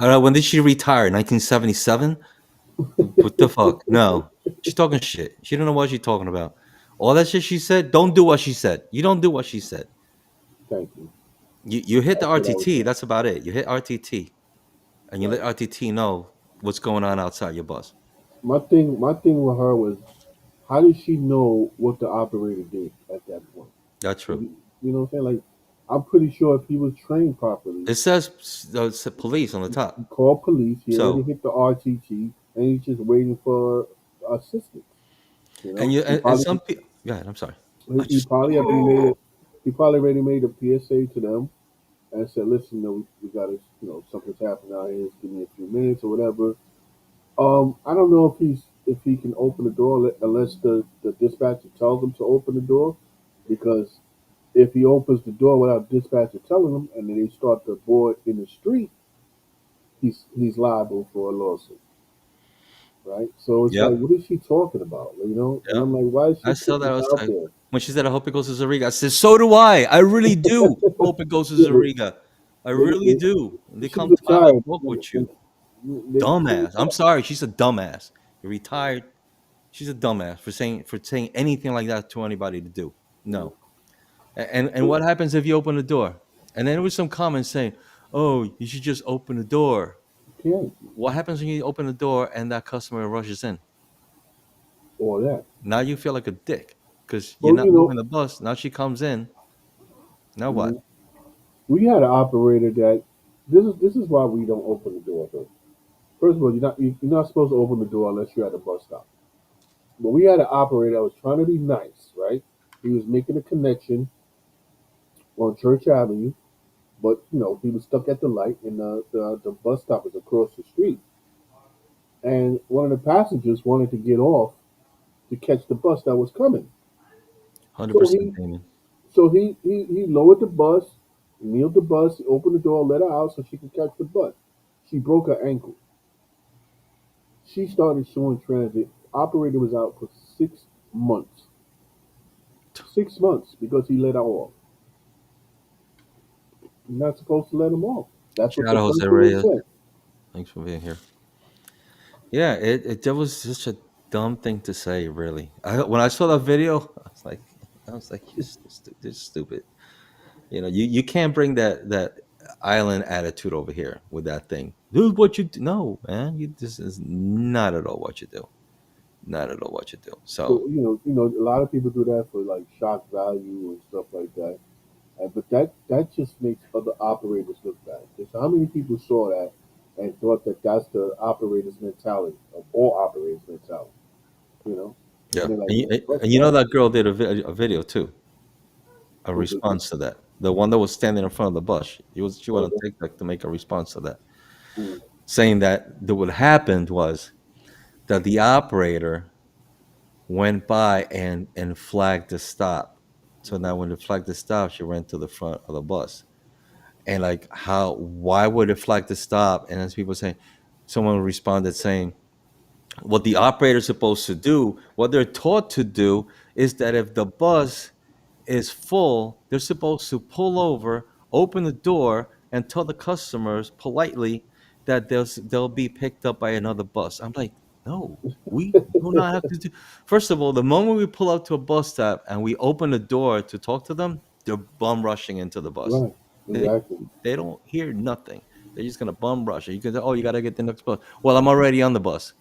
Speaker 1: I don't know, when did she retire? 1977? What the fuck? No. She's talking shit. She don't know what she's talking about. All that shit she said, don't do what she said. You don't do what she said.
Speaker 2: Thank you.
Speaker 1: You hit the
Speaker 2: That's what I was
Speaker 1: RTT.
Speaker 2: saying.
Speaker 1: That's about it. You hit RTT, and you let
Speaker 2: Right.
Speaker 1: RTT know what's going on outside your bus.
Speaker 2: My thing with her was, how did she know what the operator did at that point?
Speaker 1: That's
Speaker 2: If
Speaker 1: true.
Speaker 2: you know what I'm saying? Like, I'm pretty sure if he was trained properly,
Speaker 1: It says police on the
Speaker 2: he
Speaker 1: top.
Speaker 2: called police. He already
Speaker 1: So
Speaker 2: hit the RTT, and he's just waiting for assistance. You
Speaker 1: and
Speaker 2: know,
Speaker 1: you
Speaker 2: he
Speaker 1: and
Speaker 2: probably
Speaker 1: some people. Yeah, I'm sorry.
Speaker 2: he,
Speaker 1: I
Speaker 2: he
Speaker 1: just
Speaker 2: probably already made it. He probably already made a PSA to them and said, "Listen, we got to, something's happening out here. Just give me a few minutes or whatever." I don't know if he can open the door unless the dispatcher tells him to open the door, because if he opens the door without dispatcher telling him, and then they start the board in the street, he's liable for a lawsuit, right? So it's like,
Speaker 1: yep.
Speaker 2: what is she talking about, And
Speaker 1: Yep.
Speaker 2: I'm like, why is she
Speaker 1: I saw
Speaker 2: putting
Speaker 1: that. I
Speaker 2: this
Speaker 1: was
Speaker 2: out
Speaker 1: like,
Speaker 2: there?
Speaker 1: when she said, "I hope it goes to Zariga," I said, "So do I. I really do hope it goes to
Speaker 2: Yeah,
Speaker 1: Zariga. I
Speaker 2: they,
Speaker 1: really
Speaker 2: they,
Speaker 1: do. They
Speaker 2: she's
Speaker 1: come file a
Speaker 2: retired.
Speaker 1: book with
Speaker 2: And
Speaker 1: you,
Speaker 2: they
Speaker 1: dumbass. I'm
Speaker 2: retired.
Speaker 1: sorry. She's a dumbass. You're retired. She's a dumbass for saying anything like that to anybody to do.
Speaker 2: Mhm.
Speaker 1: No. And what happens if you open the door? And then there was some comments saying, "Oh, you should just open the door."
Speaker 2: Okay,
Speaker 1: What happens when you open the door and that customer rushes in?
Speaker 2: all that.
Speaker 1: Now you feel like a dick because you're
Speaker 2: Well,
Speaker 1: not moving the bus. Now she comes in. Now what?
Speaker 2: mhm. We had an operator that this is why we don't open the door. First of all, you're not supposed to open the door unless you're at a bus stop. But we had an operator that was trying to be nice, right? He was making a connection on Church Avenue, but he was stuck at the light, and the bus stop was across the street. And one of the passengers wanted to get off to catch the bus that was coming. So
Speaker 1: 100%
Speaker 2: he
Speaker 1: Damon.
Speaker 2: so he lowered the bus, kneeled the bus, opened the door, let her out so she could catch the bus. She broke her ankle. She started showing transit. Operator was out for 6 months. 6 months because he let her off. You're not supposed to let him off. That's what
Speaker 1: Shout
Speaker 2: the
Speaker 1: out Jose
Speaker 2: circular
Speaker 1: Reyes.
Speaker 2: said.
Speaker 1: Thanks for being here. Yeah, it that was such a dumb thing to say. Really, when I saw that video, I was like, you're stupid. You can't bring that island attitude over here with that thing. This is what you do. No, man, this is not at all what you do. Not at all what you do.
Speaker 2: So
Speaker 1: So
Speaker 2: a lot of people do that for like shock value and stuff like that. But that just makes other operators look bad. Because how many people saw that and thought that that's the operator's mentality, of all operators' mentality, you know?
Speaker 1: yeah,
Speaker 2: And they're like,
Speaker 1: and you,
Speaker 2: man, fuck
Speaker 1: and you know
Speaker 2: that.
Speaker 1: that girl did a video too, a
Speaker 2: Who did that?
Speaker 1: response to that. The one that was standing in front of the bus. She went on
Speaker 2: Okay.
Speaker 1: TikTok to make a response to that,
Speaker 2: Mm,
Speaker 1: saying that what happened was that the operator went by and flagged the stop. So now when it flagged the stop, she ran to the front of the bus. And like why would it flag the stop? And as people saying, someone responded saying, what the operator is supposed to do, what they're taught to do, is that if the bus is full, they're supposed to pull over, open the door, and tell the customers politely that they'll be picked up by another bus. I'm like, no, we do not have to do. First of all, the moment we pull up to a bus stop and we open the door to talk to them, they're bum rushing into the bus.
Speaker 2: right.
Speaker 1: They
Speaker 2: Exactly.
Speaker 1: they don't hear nothing. They're just gonna bum rush. You can say, oh, you gotta get the next bus. Well, I'm already on the bus.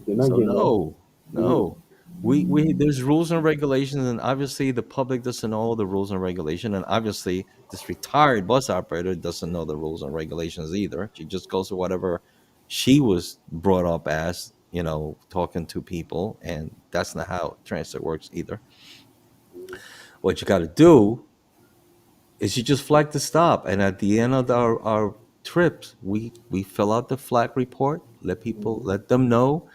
Speaker 2: They're not
Speaker 1: So
Speaker 2: getting off.
Speaker 1: no,
Speaker 2: Hmm.
Speaker 1: no. We there's rules and regulations, and obviously the public doesn't know the rules and regulation, and obviously this retired bus operator doesn't know the rules and regulations either. She just goes to whatever she was brought up as, talking to people, and that's not how transit works either. What you got to do is you just flag the stop, and at the end of our trips, we fill out the flag report, let them know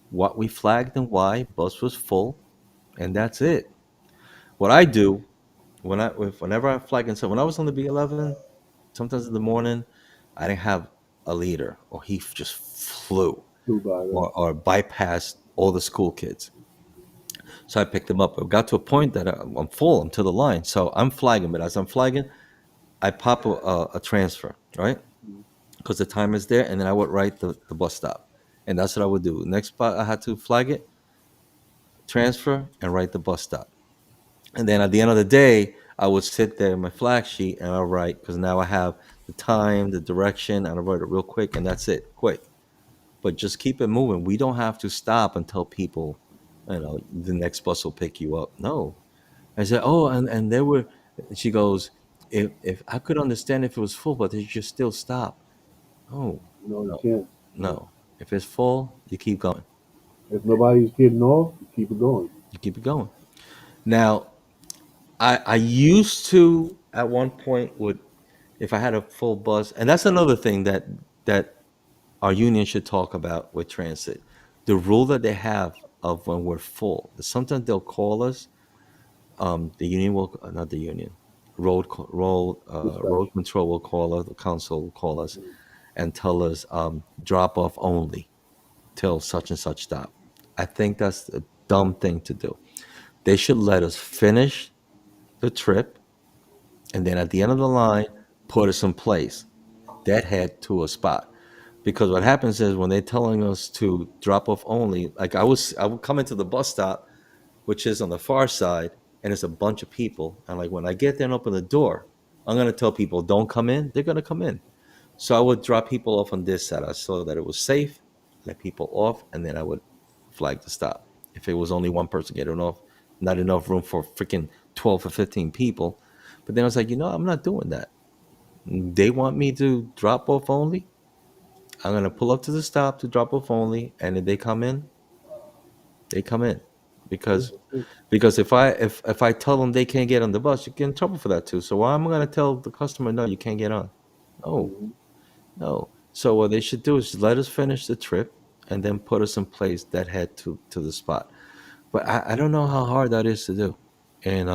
Speaker 1: what we flagged and why. Bus was full, and that's it. What I do whenever I flag and so when I was on the B11, sometimes in the morning, I didn't have a leader, or he just flew
Speaker 2: Flew by, right?
Speaker 1: or bypassed all the school kids. So I picked him up. It got to a point that I'm full. I'm to the line, so I'm flagging. But as I'm flagging, I pop a transfer, right?
Speaker 2: Mhm.
Speaker 1: Because the time is there, and then I would write the bus stop, and that's what I would do. Next spot I had to flag it, transfer, and write the bus stop. And then at the end of the day, I would sit there in my flag sheet and I'll write because now I have the time, the direction, and I write it real quick, and that's it, quick. But just keep it moving. We don't have to stop and tell people, the next bus will pick you up. No. I said, oh, and there were. She goes, if I could understand if it was full, but they just still stop. Oh,
Speaker 2: No, you
Speaker 1: no,
Speaker 2: can't. No.
Speaker 1: no. If it's full, you keep going.
Speaker 2: If nobody's getting off, you keep it going.
Speaker 1: You keep it going. Now, I used to at one point would if I had a full bus, and that's another thing that our union should talk about with transit. The rule that they have of when we're full. Sometimes they'll call us. The union will not the union. Road
Speaker 2: Dispatch.
Speaker 1: control will call us. The council will call us
Speaker 2: Mhm.
Speaker 1: and tell us drop off only till such and such stop. I think that's a dumb thing to do. They should let us finish the trip and then at the end of the line put us in place that head to a spot. Because what happens is when they're telling us to drop off only, like I would come into the bus stop, which is on the far side, and it's a bunch of people. And like when I get there and open the door, I'm gonna tell people don't come in. They're gonna come in. So I would drop people off on this side. I saw that it was safe, let people off, and then I would flag the stop. If it was only one person getting off, not enough room for freaking 12 or 15 people. But then I was like, I'm not doing that. They want me to drop off only. I'm gonna pull up to the stop to drop off only, and if they come in, they come in.
Speaker 2: Yeah,
Speaker 1: Because
Speaker 2: that's it.
Speaker 1: if I tell them they can't get on the bus, you get in trouble for that too. So why am I gonna tell the customer no, you can't get on? No,
Speaker 2: Mhm.
Speaker 1: no. So what they should do is let us finish the trip and then put us in place that head to the spot. But I don't know how hard that is to do, and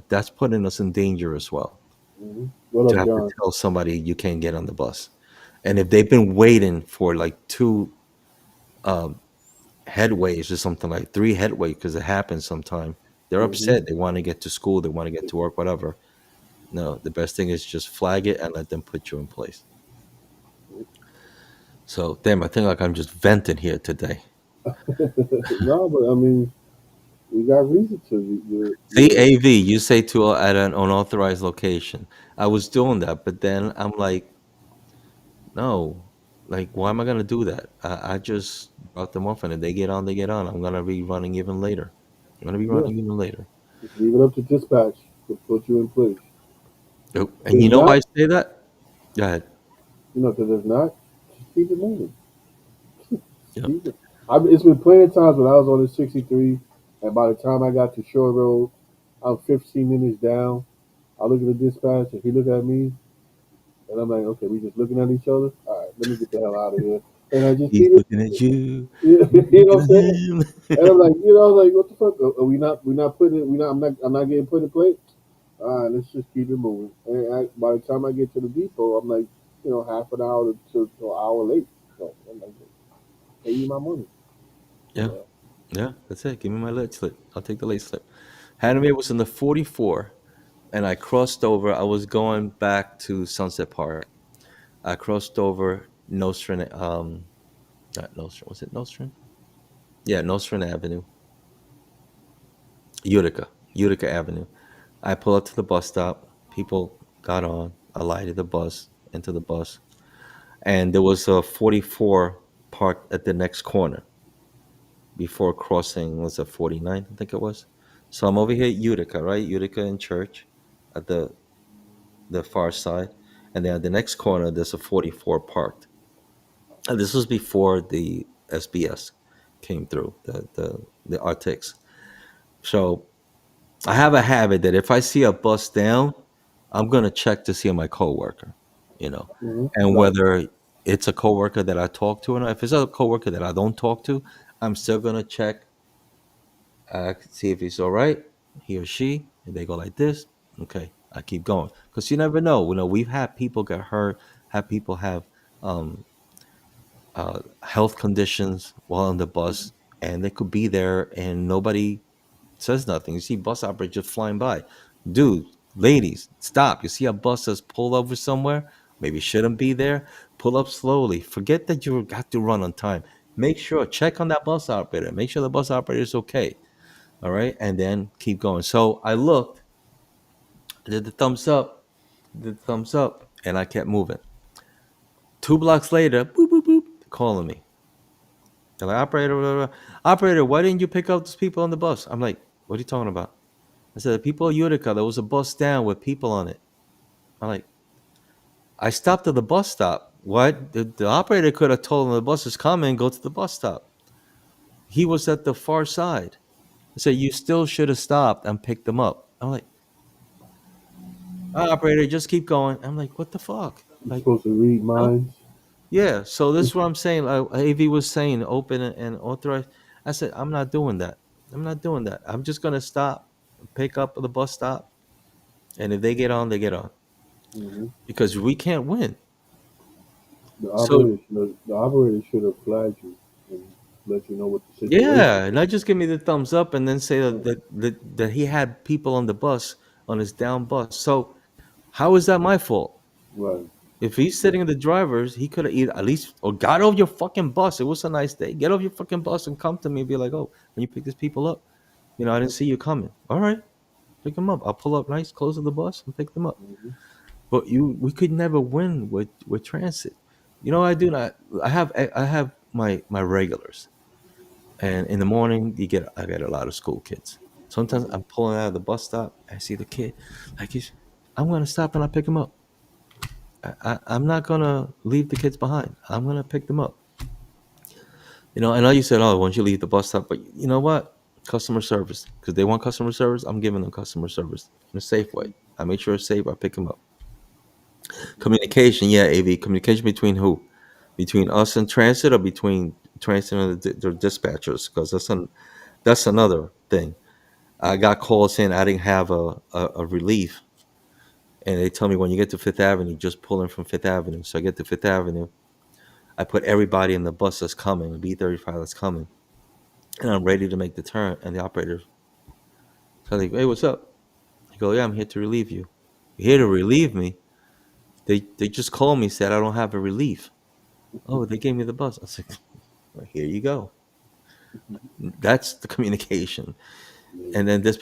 Speaker 1: that's putting us in danger as well
Speaker 2: What
Speaker 1: to
Speaker 2: up,
Speaker 1: have to
Speaker 2: John?
Speaker 1: tell somebody you can't get on the bus. And if they've been waiting for like two um, headways or something like three headways because it happens sometime, they're
Speaker 2: Hmm.
Speaker 1: upset. They want to get to school. They want to get to work, whatever. No, the best thing is just flag it and let them put you in place. So, damn, I think like I'm just venting here today.
Speaker 2: No, but I mean, we got reason to.
Speaker 1: CAV, you say to at an unauthorized location. I was doing that, but then I'm like, no, like, why am I gonna do that? I just brought them off, and if they get on, they get on. I'm gonna be running even later. I'm gonna be
Speaker 2: Yeah,
Speaker 1: running even later.
Speaker 2: just leave it up to dispatch to put you in place.
Speaker 1: Yep. And
Speaker 2: If
Speaker 1: you know why I
Speaker 2: not,
Speaker 1: say that? Go ahead.
Speaker 2: because if not, just keep it moving. Just
Speaker 1: Yep.
Speaker 2: keep it. It's been plenty of times when I was on the 63, and by the time I got to Shore Road, I'm 15 minutes down. I look at the dispatch, and he look at me, and I'm like, okay, we just looking at each other. All right, let me get the hell out of here. And I just
Speaker 1: He's
Speaker 2: keep it.
Speaker 1: looking at you. You
Speaker 2: You know
Speaker 1: looking
Speaker 2: what I'm
Speaker 1: at
Speaker 2: saying? And
Speaker 1: him.
Speaker 2: I'm like, what the fuck? Are we not putting it? I'm not getting put in place. All right, let's just keep it moving. And by the time I get to the depot, I'm like, half an hour to an hour late. So I'm like, pay you my money. You
Speaker 1: Yeah.
Speaker 2: know.
Speaker 1: Yeah. That's it. Give me my late slip. I'll take the late slip. Hanami was in the 44, and I crossed over. I was going back to Sunset Park. I crossed over Nostrand. Not Nostrand. Was it Nostrand? Yeah, Nostrand Avenue, Utica Avenue. I pull up to the bus stop. People got on. I lighted the bus into the bus, and there was a 44 parked at the next corner before crossing. Was it 49? I think it was. So I'm over here at Utica, right? Utica and Church, at the far side, and then at the next corner there's a 44 parked. And this was before the SBS came through the RTX. So I have a habit that if I see a bus down, I'm gonna check to see my coworker, you know, and
Speaker 2: Right.
Speaker 1: whether it's a coworker that I talk to or not. If it's a coworker that I don't talk to, I'm still gonna check, see if he's all right, he or she. And they go like this, okay, I keep going because you never know. We've had people get hurt, have people have um, health conditions while on the bus, and they could be there and nobody says nothing. You see bus operators just flying by. Dude, ladies, stop. You see a bus that's pulled over somewhere, maybe shouldn't be there. Pull up slowly. Forget that you got to run on time. Make sure, check on that bus operator. Make sure the bus operator is okay. All right, and then keep going. So I looked, did the thumbs up, did the thumbs up, and I kept moving. 2 blocks later, boop boop boop, they're calling me. They're like, operator, blah, blah, blah. Operator, why didn't you pick up those people on the bus? I'm like, what are you talking about? I said, the people of Utica, there was a bus down with people on it. I'm like, I stopped at the bus stop. What? The operator could have told him the bus is coming, go to the bus stop. He was at the far side. I said, you still should have stopped and picked them up. I'm like, operator, just keep going. I'm like, what the fuck?
Speaker 2: You're
Speaker 1: Like,
Speaker 2: supposed to read
Speaker 1: huh?
Speaker 2: minds.
Speaker 1: Yeah. So this is what I'm saying. Like AV was saying, open and authorize. I said, I'm not doing that. I'm not doing that. I'm just gonna stop, pick up at the bus stop, and if they get on, they get on
Speaker 2: Hmm.
Speaker 1: because we can't win.
Speaker 2: The
Speaker 1: So
Speaker 2: operator should have flagged you and let you know what the situation
Speaker 1: yeah,
Speaker 2: is.
Speaker 1: not just give me the thumbs up and then say that he had people on the bus on his down bus. So how is that my fault?
Speaker 2: Right.
Speaker 1: If he's sitting in the driver's, he could have either at least or got off your fucking bus. It was a nice day. Get off your fucking bus and come to me and be like, oh, when you pick these people up, I didn't see you coming. All right, pick them up. I'll pull up nice, close to the bus and pick them up.
Speaker 2: Hmm.
Speaker 1: But we could never win with transit. I do not. I have my regulars, and in the morning I get a lot of school kids. Sometimes
Speaker 2: Hmm.
Speaker 1: I'm pulling out of the bus stop. I see the kid, like I'm gonna stop and I pick him up. I'm not gonna leave the kids behind. I'm gonna pick them up. I know you said, "Oh, once you leave the bus stop," but you know what? Customer service, because they want customer service. I'm giving them customer service in a safe way. I make sure it's safe. I pick them up. Communication, yeah, AV. Communication between who? Between us and transit, or between transit and the dispatchers? Because that's another thing. I got calls saying I didn't have a relief, and they tell me when you get to Fifth Avenue, just pull in from Fifth Avenue. So I get to Fifth Avenue. I put everybody in the bus that's coming, the B35 that's coming, and I'm ready to make the turn. And the operator says, like, "Hey, what's up?" I go, "Yeah, I'm here to relieve you." "You're here to relieve me?" They just called me, said I don't have a relief. Oh, they gave me the bus. I was like, well, here you go. That's the communication.
Speaker 2: Yeah.
Speaker 1: And then this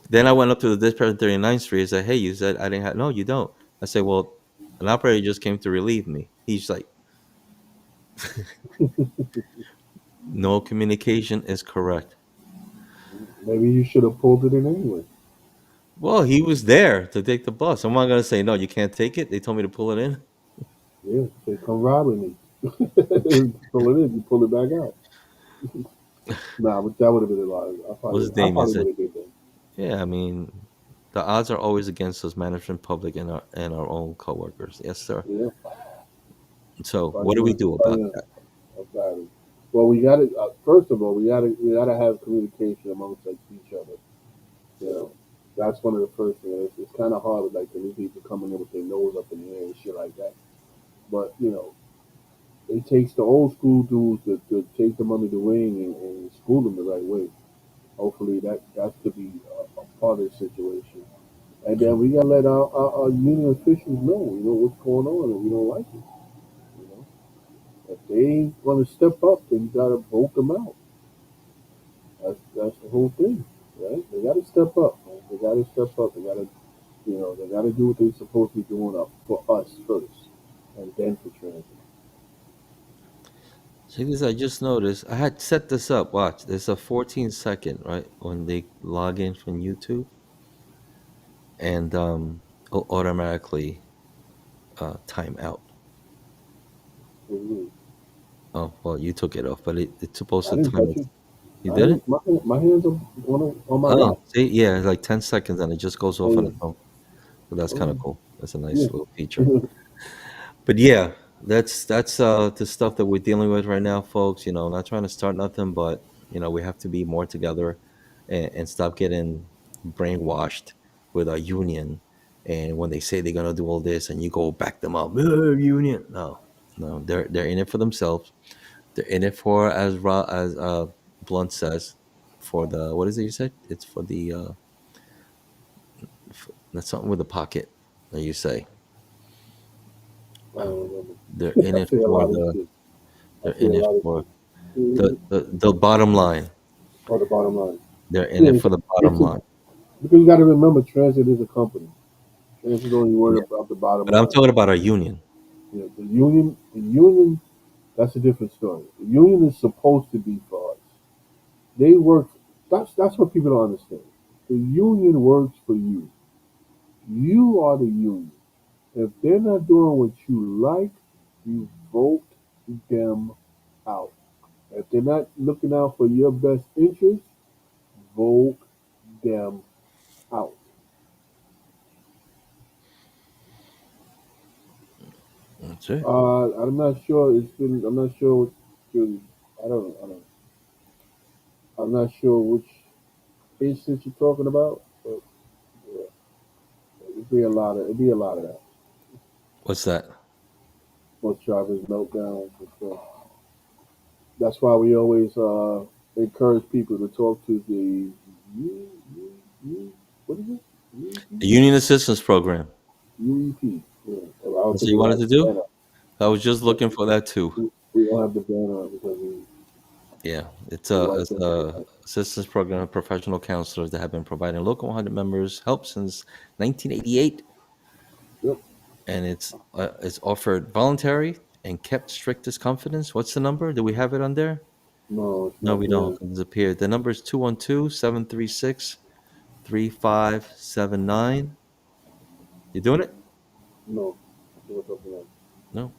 Speaker 1: then I went up to the dispatcher on 39th Street and said, "Hey, you said I didn't have." "No, you don't." I said, "Well, an operator just came to relieve me." He's like, "No communication is correct."
Speaker 2: Maybe you should have pulled it in anyway.
Speaker 1: Well, he was there to take the bus. I'm not gonna say no. You can't take it. They told me to pull it in.
Speaker 2: Yeah. Say, come robbing me. Pull it in. You pull it back out. Nah, but that would have been a lot.
Speaker 1: What's his
Speaker 2: I
Speaker 1: name?
Speaker 2: probably
Speaker 1: Is
Speaker 2: would
Speaker 1: it?
Speaker 2: have did that.
Speaker 1: Yeah, I mean, the odds are always against us, management, public, and our own coworkers. Yes, sir.
Speaker 2: Yeah.
Speaker 1: So, what do we
Speaker 2: Funny,
Speaker 1: do about
Speaker 2: funny
Speaker 1: that?
Speaker 2: about it. Well, we got to first of all, we gotta have communication amongst like each other. You know, that's one of the first things. It's kind of hard with like the new people coming in with their nose up in the air and shit like that. But it takes the old school dudes to take them under the wing and school them the right way. Hopefully that could be a part of the situation. And then we gotta let our union officials know, what's going on, and we don't like it. You know, if they ain't gonna step up, then you gotta vote them out. That's the whole thing, right? They gotta step up, man. They gotta step up. They gotta do what they're supposed to be doing up for us first, and then for transit.
Speaker 1: See this? I just noticed. I had set this up. Watch. There's a 14-second right when they log in from YouTube, and it'll automatically time out.
Speaker 2: What do you mean?
Speaker 1: Oh well, you took it off, but it's supposed
Speaker 2: I
Speaker 1: to
Speaker 2: didn't
Speaker 1: time
Speaker 2: touch
Speaker 1: it.
Speaker 2: it.
Speaker 1: You
Speaker 2: I
Speaker 1: did it?
Speaker 2: didn't. My hands are on my
Speaker 1: Oh,
Speaker 2: lap.
Speaker 1: see, yeah, it's like 10 seconds, and it just goes
Speaker 2: Oh
Speaker 1: off on
Speaker 2: yeah.
Speaker 1: its own. So that's kind of
Speaker 2: Oh
Speaker 1: cool. That's a
Speaker 2: yeah.
Speaker 1: nice little feature. But yeah, that's the stuff that we're dealing with right now, folks. Not trying to start nothing, but we have to be more together and stop getting brainwashed with our union. And when they say they're gonna do all this, and you go back them up, union. No, no, they're in it for themselves. They're in it for, as Blunt says, for the, what is it you said? It's for the that's something with a pocket that you say.
Speaker 2: I don't remember.
Speaker 1: They're in
Speaker 2: I
Speaker 1: it
Speaker 2: say a
Speaker 1: for
Speaker 2: lot of
Speaker 1: the
Speaker 2: shit. I
Speaker 1: they're
Speaker 2: say a
Speaker 1: in it
Speaker 2: lot of
Speaker 1: for
Speaker 2: shit. Hmm.
Speaker 1: the bottom line.
Speaker 2: Or the bottom line.
Speaker 1: They're in
Speaker 2: Yeah,
Speaker 1: it for the bottom
Speaker 2: it's a,
Speaker 1: line.
Speaker 2: because you got to remember, transit is a company. Transit only worry
Speaker 1: Yeah,
Speaker 2: about the bottom
Speaker 1: but I'm
Speaker 2: line.
Speaker 1: talking about our union.
Speaker 2: Yeah, the union, that's a different story. The union is supposed to be for us. They work. That's what people don't understand. The union works for you. You are the union. If they're not doing what you like, you vote them out. If they're not looking out for your best interest, vote them out.
Speaker 1: That's it.
Speaker 2: I'm not sure. I'm not sure. Really, I don't. I don't. I'm not sure which instance you're talking about, but yeah, it'd be a lot of. It'd be a lot of that.
Speaker 1: What's that?
Speaker 2: Most drivers meltdowns and stuff. That's why we always encourage people to talk to the what is it?
Speaker 1: The union assistance program.
Speaker 2: UEP. Yeah. Well, I don't
Speaker 1: That's what
Speaker 2: think
Speaker 1: you
Speaker 2: we
Speaker 1: wanted
Speaker 2: have
Speaker 1: to
Speaker 2: the
Speaker 1: do?
Speaker 2: banner.
Speaker 1: I was just
Speaker 2: No,
Speaker 1: looking for that too.
Speaker 2: we don't have the banner because
Speaker 1: Yeah, it's
Speaker 2: we
Speaker 1: a,
Speaker 2: like
Speaker 1: it's
Speaker 2: them.
Speaker 1: a assistance program of professional counselors that have been providing local 100 members help since 1988,
Speaker 2: Yep.
Speaker 1: and it's offered voluntary and kept strict as confidence. What's the number? Do we have it on there?
Speaker 2: No, it's
Speaker 1: No,
Speaker 2: not
Speaker 1: we don't.
Speaker 2: there.
Speaker 1: 'Cause it's appeared. The number is 212-736-3579. You doing it?
Speaker 2: No. What's up with
Speaker 1: No.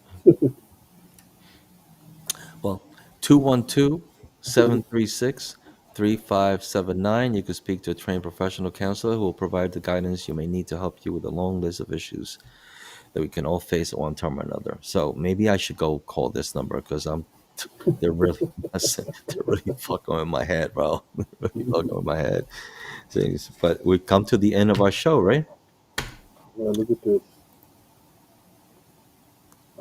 Speaker 1: Well, 212-736-3579. You can speak to a trained professional counselor who will provide the guidance you may need to help you with a long list of issues that we can all face at one time or another. So maybe I should go call this number because they're really they're really fucking with my head, bro. They're really fucking with my head. Things. But we come to the end of our show, right?
Speaker 2: Yeah, look at this.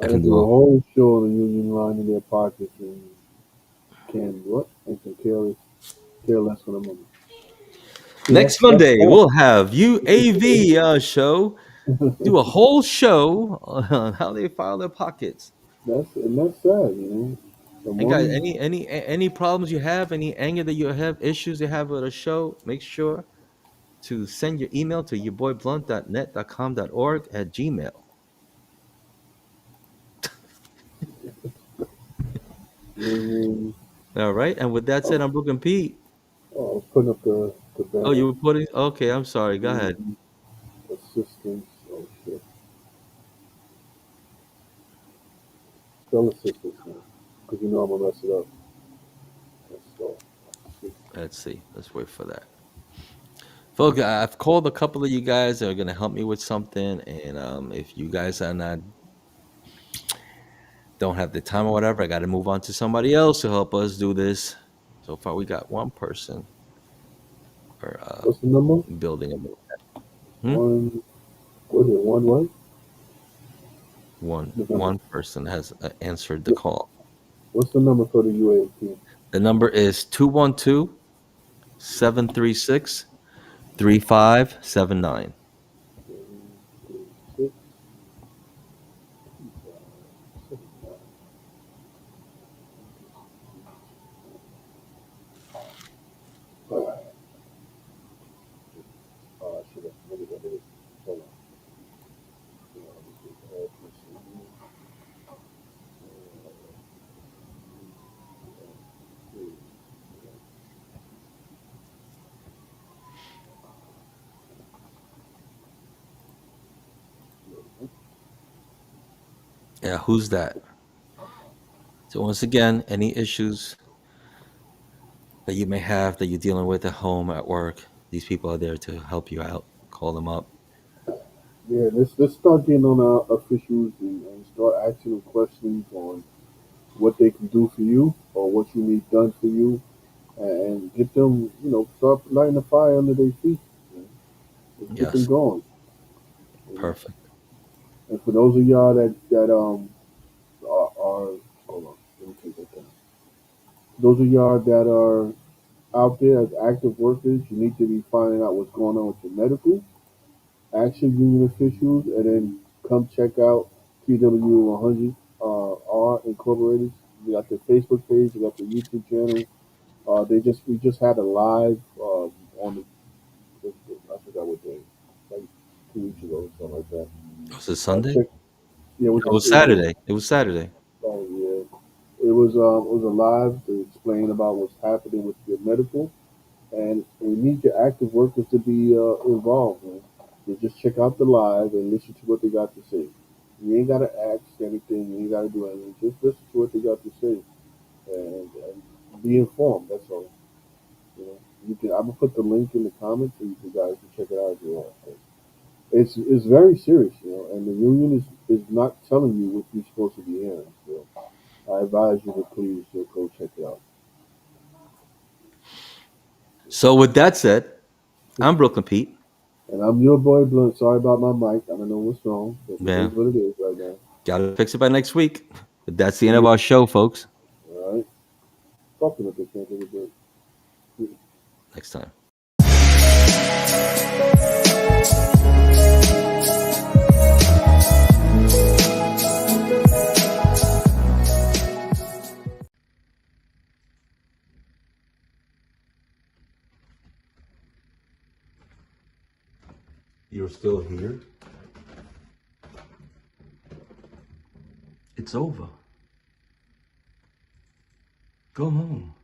Speaker 2: I
Speaker 1: And
Speaker 2: can do a whole show on the union line in their pockets and can what? And can care less for the money. See,
Speaker 1: next
Speaker 2: that's
Speaker 1: Monday
Speaker 2: sad.
Speaker 1: we'll have UAV show do a whole show on how they file their pockets.
Speaker 2: That's sad, you know. The
Speaker 1: And guys,
Speaker 2: money,
Speaker 1: any problems you have, any anger that you have, issues you have with a show, make sure to send your email to yourboyblunt.net.com.org at gmail.
Speaker 2: union.
Speaker 1: All right. And with that said,
Speaker 2: Oh,
Speaker 1: I'm Brooke and Pete.
Speaker 2: oh, I was putting up the
Speaker 1: Oh,
Speaker 2: banner.
Speaker 1: you were putting okay, I'm sorry. Go ahead.
Speaker 2: Union assistance. Oh shit. Spell assistance now. Because you know I'm gonna mess it up. Let's go.
Speaker 1: Let's see. Let's wait for that. Folks, I've called a couple of you guys that are gonna help me with something. And if you guys are not don't have the time or whatever, I gotta move on to somebody else to help us do this. So far we got one person for
Speaker 2: What's the number?
Speaker 1: building a hmm?
Speaker 2: One. What is it? One what?
Speaker 1: one
Speaker 2: The number.
Speaker 1: one person has answered the call.
Speaker 2: What's the number for the UAP?
Speaker 1: The number is 212-736-3579.
Speaker 2: 6. Oh, I should have. Let me go ahead. Hold on.
Speaker 1: Yeah, who's that? So once again, any issues that you may have that you're dealing with at home, at work, these people are there to help you out. Call them up.
Speaker 2: Yeah, let's start getting on our officials and start asking them questions on what they can do for you or what you need done for you, and get them, start lighting the fire under their feet. You know? Let's get them
Speaker 1: Yes,
Speaker 2: going. You know?
Speaker 1: perfect.
Speaker 2: And for those of y'all that are hold on, let me take that down. Those of y'all that are out there as active workers, you need to be finding out what's going on with your medical. Ask your union officials, and then come check out TW100 R Incorporated. You got their Facebook page, you got their YouTube channel. We just had a live on the, I forgot what day, like 2 weeks ago or something like that.
Speaker 1: Was it
Speaker 2: I
Speaker 1: Sunday?
Speaker 2: checked. Yeah,
Speaker 1: It was Saturday. It was Saturday.
Speaker 2: oh yeah, it was a live to explain about what's happening with your medical, and we need your active workers to be involved. Man. You just check out the live and listen to what they got to say. You ain't gotta ask anything. You ain't gotta do anything. Just listen to what they got to say and be informed. That's all. You know, you can. I'm gonna put the link in the comments so you guys can check it out if you want. It's very serious, you know, and the union is not telling you what you're supposed to be hearing. So I advise you to please go check it out.
Speaker 1: So with that said, I'm Brooklyn Pete.
Speaker 2: And I'm your boy Blunt. Sorry about my mic. I don't know what's wrong, but it
Speaker 1: Yeah,
Speaker 2: is what it is right now.
Speaker 1: gotta fix it by next week. But that's the end of
Speaker 2: Yeah.
Speaker 1: our show, folks.
Speaker 2: All right. Fucking with this thing.
Speaker 1: Next time. You're still here? It's over. Go home.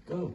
Speaker 1: Go.